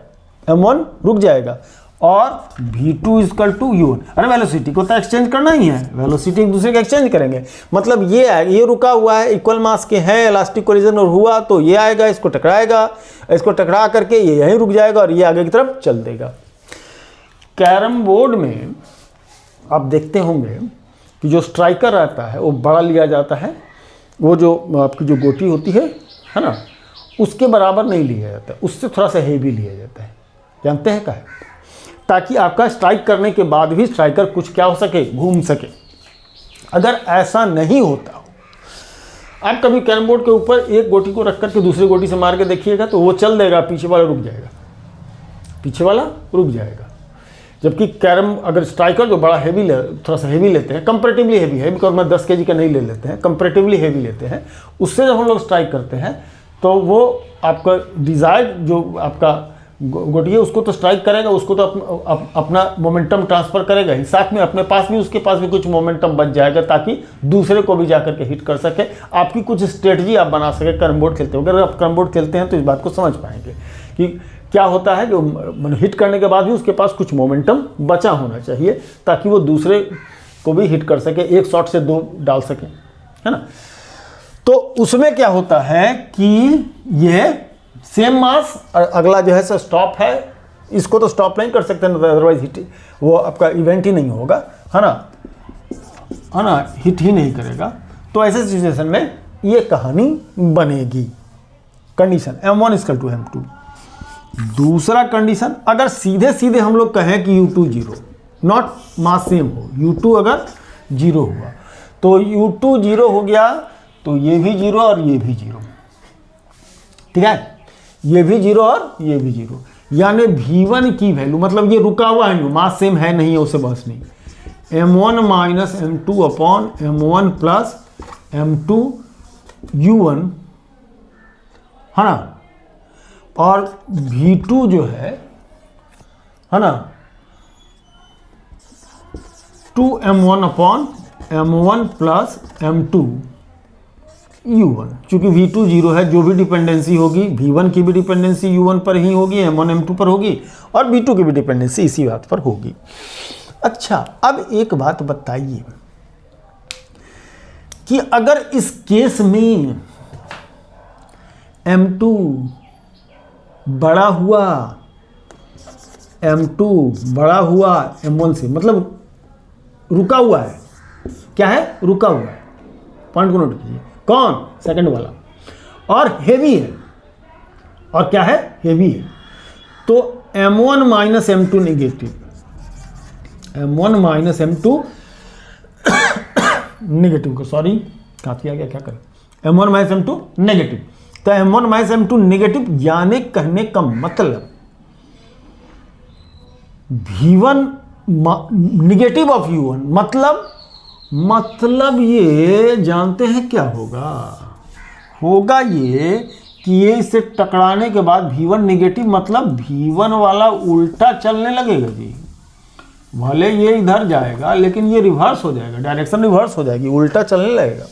m1 रुक जाएगा, और v2 इक्वल टू u1। अरे वेलोसिटी को तो एक्सचेंज करना ही है, वेलोसिटी एक दूसरे का एक्सचेंज करेंगे, मतलब ये है, ये रुका हुआ है, इक्वल मास के हैं, इलास्टिक कोलिजन और हुआ तो ये आएगा, इसको टकराएगा, इसको टकरा करके ये यहीं रुक जाएगा और ये आगे की तरफ चल देगा। कैरम बोर्ड में आप देखते होंगे कि जो स्ट्राइकर रहता है वो बड़ा लिया जाता है, वो जो आपकी जो गोटी होती है ना, उसके बराबर नहीं लिया जाता है, उससे थोड़ा सा हेवी लिया जाता है, जानते हैं क्या है, ताकि आपका स्ट्राइक करने के बाद भी स्ट्राइकर कुछ क्या हो सके, घूम सके। अगर ऐसा नहीं होता हो, आप कभी कैरम बोर्ड के ऊपर एक गोटी को रख करके दूसरी गोटी से मार के देखिएगा तो वो चल देगा, पीछे वाला रुक जाएगा, पीछे वाला रुक जाएगा। जबकि कैरम अगर स्ट्राइकर जो बड़ा हेवी थोड़ा सा हेवी लेते हैं, कंपैरेटिवली हेवी है, बिकॉज मैं 10 kg का नहीं ले लेते हैं, कंपैरेटिवली हेवी लेते हैं, उससे जब हम लोग स्ट्राइक करते हैं तो वो आपका डिज़ायर्ड जो आपका गोटिए उसको तो स्ट्राइक करेगा, उसको तो अपना मोमेंटम ट्रांसफर करेगा ही, साथ में अपने पास भी उसके पास भी कुछ मोमेंटम बच जाएगा ताकि दूसरे को भी जाकर के हिट कर सके। आपकी कुछ स्ट्रेटजी आप बना सके कैरम बोर्ड खेलते हो। अगर आप कैरम बोर्ड खेलते हैं तो इस बात को समझ पाएंगे कि क्या होता है कि हिट करने के बाद भी उसके पास कुछ मोमेंटम बचा होना चाहिए ताकि वो दूसरे को भी हिट कर सके, एक शॉट से 2 डाल सके, है ना। तो उसमें क्या होता है कि ये सेम मास, अगला जो है सो स्टॉप है, इसको तो स्टॉप नहीं कर सकते अदरवाइज हिट, वो आपका इवेंट ही नहीं होगा, है ना, हिट ही नहीं करेगा। तो ऐसे सिचुएशन में ये कहानी बनेगी। Condition M1 = M2। दूसरा कंडीशन, अगर सीधे सीधे हम लोग कहें कि U2 0, नॉट मास सेम हो, U2 अगर 0 हुआ तो U2 0 हो गया तो ये भी 0 और ये भी 0, ठीक है, ये भी 0 और ये भी 0, यानी V1 की वैल्यू, मतलब ये रुका हुआ है, मास सेम है नहीं है, उससे बस नहीं, M1 - M2 upon M1 plus M2 U1, है ना, और V2 जो है ना 2M1 upon M1 plus M2 U1। चूंकि V2 0 है, जो भी डिपेंडेंसी होगी V1 की भी डिपेंडेंसी U1 पर ही होगी, M1 M2 पर होगी, और V2 की भी डिपेंडेंसी इसी बात पर होगी। अच्छा, अब एक बात बताइए कि अगर इस केस में M2 बड़ा हुआ, M2 बड़ा हुआ M1 से, मतलब रुका हुआ है, क्या है, रुका हुआ है, पॉइंट को नोट कीजिए, कौन, सेकंड वाला, और हेवी है, और क्या है, हेवी है, तो M1 - M2 negative, M1 - M2 negative को, सॉरी काफी आ गया, क्या करें, M1 - M2 नेगेटिव। तो M1 - M2 नेगेटिव, यानी कहने का मतलब V1 नेगेटिव ऑफ U1, मतलब ये जानते हैं क्या होगा ये कि ये इससे टकराने के बाद V1 नेगेटिव, मतलब V1 वाला उल्टा चलने लगेगा जी, भले ये इधर जाएगा लेकिन ये रिवर्स हो जाएगा, डायरेक्शन रिवर्स हो जाएगी, उल्टा चलने लगेगा,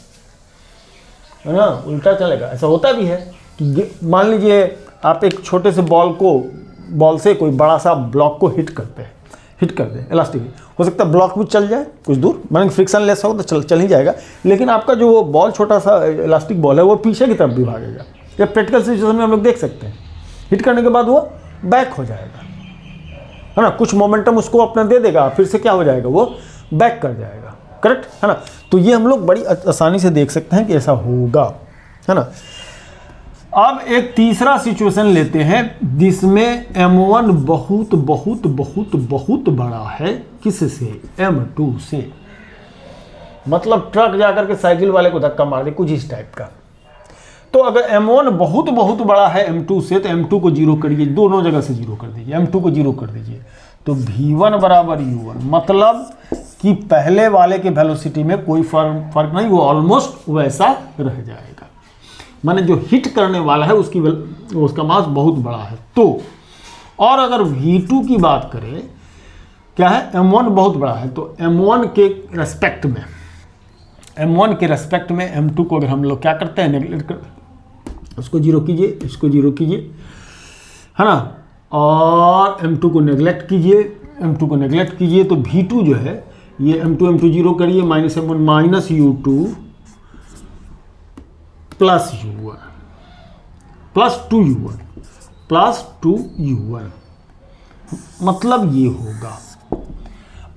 है ना, उल्टा चलेगा। ऐसा होता भी है कि मान लीजिए आप एक छोटे से बॉल से कोई बड़ा सा ब्लॉक को हिट कर दें इलास्टिक, हो सकता है ब्लॉक भी चल जाए कुछ दूर, माने फ्रिक्शन लेस हो तो चल ही जाएगा, लेकिन आपका जो वो बॉल छोटा सा इलास्टिक बॉल है वो पीछे की तरफ भी भागेगा। या प्रैक्टिकल सिचुएशन में हम लोग देख सकते हैं, हिट करने के बाद वो बैक हो जाएगा, है ना, कुछ मोमेंटम उसको अपना दे देगा, फिर से क्या हो जाएगा, वो बैक कर जाएगा, करेक्ट है ना। तो ये हम लोग बड़ी आसानी से देख सकते हैं कि ऐसा होगा, है ना। अब एक तीसरा सिचुएशन लेते हैं जिसमें M1 बहुत बड़ा है, किससे, M2 से, मतलब ट्रक जाकर के साइकिल वाले को धक्का मार दे, कुछ इस टाइप का। तो अगर M1 बहुत बड़ा है M2 से, तो M2 को 0 करिए, दोनों जगह से 0 कर दीजिए, M2 को 0 कर दीजिए, तो V1 बराबर U1, मतलब कि पहले वाले के वेलोसिटी में कोई फर्क नहीं, वो ऑलमोस्ट वैसा रह जाएगा, माने जो हिट करने वाला है उसका मास बहुत बड़ा है। तो और अगर V2 की बात करें, क्या है, M1 बहुत बड़ा है, तो M1 के रेस्पेक्ट में M2 को अगर हम लोग क्या करते हैं, नेगलेक्ट कर, उसको 0 कीजिए, इसको 0 कीजिए, है ना, और M2 को नेगलेक्ट कीजिए, तो V2 जो है ये M2 0 करिए, -M1 - U2 plus U1 plus 2U1 plus 2U1, मतलब ये होगा।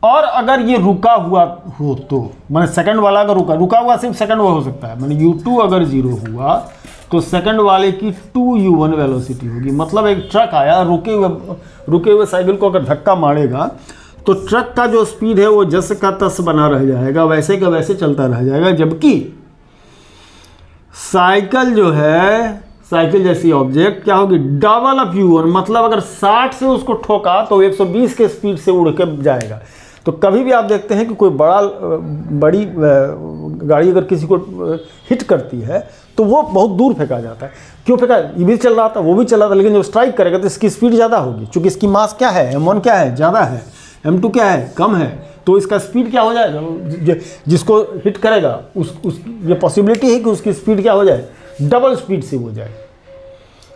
और अगर ये रुका हुआ हो तो, मैंने सेकंड वाला अगर रुका हुआ सिर्फ सेकंड वो हो सकता है, मैंने U2 अगर 0 हुआ तो सेकंड वाले की 2U1 वेलोसिटी होगी, मतलब एक ट्रक आया, रुके हुए साइकिल को अगर धक्का मारेगा तो ट्रक का जो स्पीड है वो जस का तस बना रह जाएगा, वैसे का वैसे चलता रह जाएगा, जबकि साइकिल जो है, साइकिल जैसी ऑब्जेक्ट क्या होगी, डबल ऑफ U1, मतलब अगर 60 से उसको ठोका तो 120 के स्पीड से उड़ के जाएगा, तो कभी भी आप देखते हैं कि कोई बड़ी गाड़ी अगर किसी को हिट करती है तो वो बहुत दूर फेंका जाता है। क्यों फेंका? ये भी चल रहा था, वो भी चल रहा था, लेकिन जब स्ट्राइक करेगा तो इसकी स्पीड ज़्यादा होगी, क्योंकि इसकी मास क्या है, m1 क्या है, ज़्यादा है, m2 क्या है, कम है, तो इसका स्पीड क्या हो जाएगा, जिसको हिट करेगा ये पॉसिबिलिटी है कि उसकी स्पीड क्या हो जाए, डबल स्पीड से हो जाए।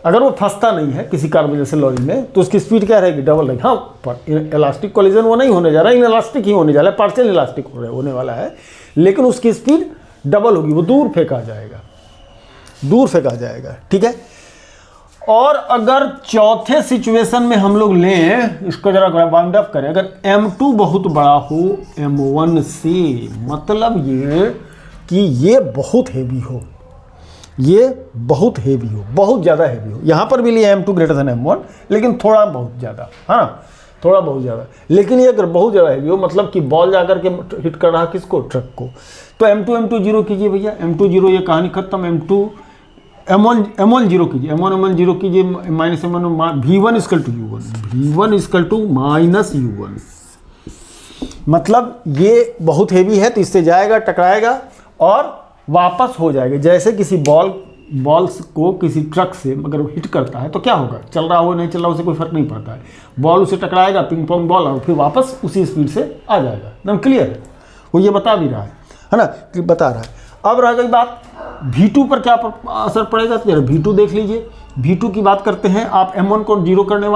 अगर वो फंसता नहीं है किसी कारण जैसे लॉरी में तो उसकी स्पीड क्या रहेगी, डबल रहेगी। हाँ, पर इलास्टिक कोलिजन वो नहीं होने जा रहा है, इलास्टिक ही होने जा रहा है, पार्शियल इलास्टिक होने वाला है, लेकिन उसकी स्पीड डबल होगी, वो दूर फेंका जाएगा, ठीक है। और अगर चौथे सिचुएशन में हम लोग लें, इसको जरा वाइंड अप करें, अगर m2 बहुत बड़ा हो m1 से, मतलब ये कि ये बहुत हेवी हो, बहुत ज़्यादा हेवी हो। यहाँ पर भी लिया m2 ग्रेटर देन m1, लेकिन थोड़ा बहुत ज़्यादा, हाँ थोड़ा बहुत ज़्यादा। लेकिन ये अगर बहुत ज़्यादा हेवी हो, मतलब कि बॉल जाकर के हिट कर रहा किसको, ट्रक को, तो m2 जीरो कीजिए भैया, m2 जीरो, ये कहानी खत्म। m1 जीरो कीजिए, m1 जीरो कीजिए, minus m1, v1 equal to u1, v1 equal to minus u1। मतलब ये बहुत हेवी है तो इससे जाएगा, टकराएगा और वापस हो जाएगा। जैसे किसी बॉल्स को किसी ट्रक से अगर हिट करता है तो क्या होगा, चल रहा हो नहीं चल रहा हो, उसे कोई फर्क नहीं पड़ता है, बॉल उसे टकराएगा, पिंग पोंग बॉल, और फिर वापस उसी स्पीड से आ जाएगा। एकदम क्लियर है, वो ये बता भी रहा है ना, बता रहा है। अब रह गई बात V2 पर क्या असर पड़ेगा, तो V2 देख लीजिए। V2 की बात करते हैं, आप m1 को जीरो करने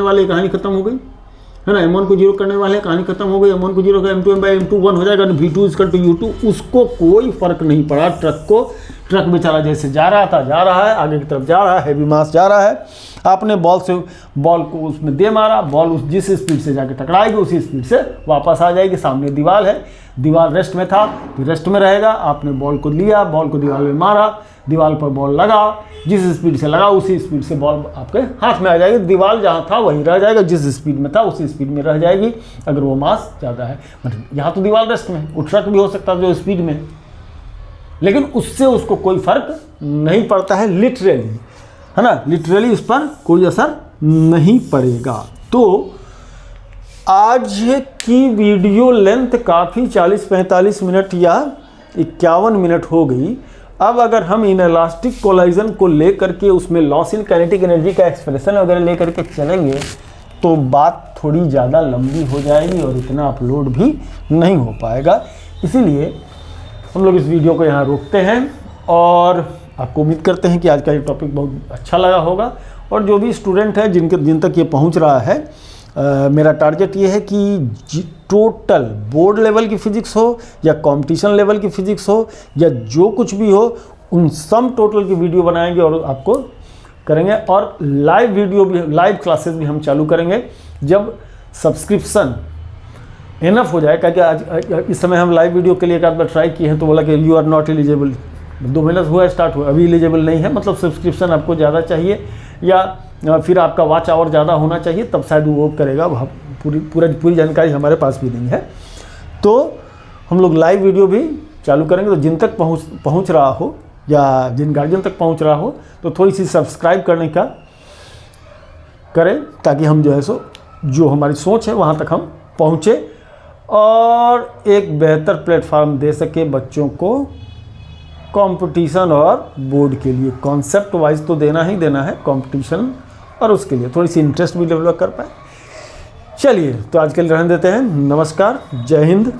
वाले, कहानी खत्म हो गई है ना, m1 को जीरो करने वाले, कहानी खत्म हो गई, m1 को जीरो कर m2 m2 1 हो जाएगा, v2 इक्वल टू u2। उसको कोई फर्क नहीं पड़ा, ट्रक बेचारा जैसे जा रहा था, जा रहा है, आगे की तरफ जा रहा है, हैवी मास जा रहा है, आपने बॉल को उसमें दे मारा, बॉल उस जिस स्पीड से जाके टकराएगी उसी स्पीड से वापस आ जाएगी। सामने दीवार है, दीवार रेस्ट में था तो रेस्ट में रहेगा, आपने बॉल को लिया, बॉल को दीवार में मारा, दीवार पर बॉल लगा, जिस स्पीड से लगा उसी स्पीड से बॉल आपके हाथ में आ जाएगी। दीवार जहाँ था वहीं रह जाएगा, जिस स्पीड में था उसी स्पीड में रह जाएगी, अगर वो मास ज़्यादा है। मतलब यहाँ तो दीवार रेस्ट में, वो ट्रक भी हो सकता है जो स्पीड में, लेकिन उससे उसको कोई फर्क नहीं पड़ता है, लिटरली, है ना, लिटरली उस पर कोई असर नहीं पड़ेगा। तो आज की वीडियो लेंथ काफ़ी 40-45 मिनट या 51 मिनट हो गई। अब अगर हम इनलास्टिक कोलाइजन को लेकर के उसमें लॉस इन काइनेटिक एनर्जी का एक्सप्रेशन वगैरह लेकर के चलेंगे तो बात थोड़ी ज़्यादा लंबी हो जाएगी और इतना अपलोड भी नहीं हो पाएगा। इसीलिए हम लोग इस वीडियो को यहाँ रोकते हैं और आपको उम्मीद करते हैं कि आज का ये टॉपिक बहुत अच्छा लगा होगा। और जो भी स्टूडेंट है जिन तक ये पहुँच रहा है, मेरा टारगेट ये है कि टोटल बोर्ड लेवल की फ़िज़िक्स हो या कंपटीशन लेवल की फ़िज़िक्स हो या जो कुछ भी हो, उन सम टोटल की वीडियो बनाएंगे और आपको करेंगे। और लाइव वीडियो भी, लाइव क्लासेस भी हम चालू करेंगे जब सब्सक्रिप्शन इनफ हो जाए। क्योंकि आज इस समय हम लाइव वीडियो के लिए एक आध बार ट्राई किए हैं तो बोला कि यू आर नॉट एलिजिबल, 2 महीना हुआ स्टार्ट हुआ, अभी एलिजिबल नहीं है। मतलब सब्सक्रिप्शन आपको ज़्यादा चाहिए या फिर आपका वॉच आवर ज़्यादा होना चाहिए, तब शायद वो करेगा। पूरी जानकारी हमारे पास भी नहीं है। तो हम लोग लाइव वीडियो भी चालू करेंगे। तो जिन तक पहुँच रहा हो या जिन गार्जियन तक पहुँच रहा हो तो थोड़ी सी सब्सक्राइब करने का करें, ताकि हम जो है सो जो हमारी सोच है वहाँ तक हम पहुँचे और एक बेहतर प्लेटफॉर्म दे सके बच्चों को कंपटीशन और बोर्ड के लिए। कॉन्सेप्ट वाइज तो देना ही देना है कंपटीशन, और उसके लिए थोड़ी सी इंटरेस्ट भी डेवलप कर पाए। चलिए, तो आज के लिए रहने देते हैं। नमस्कार, जय हिंद।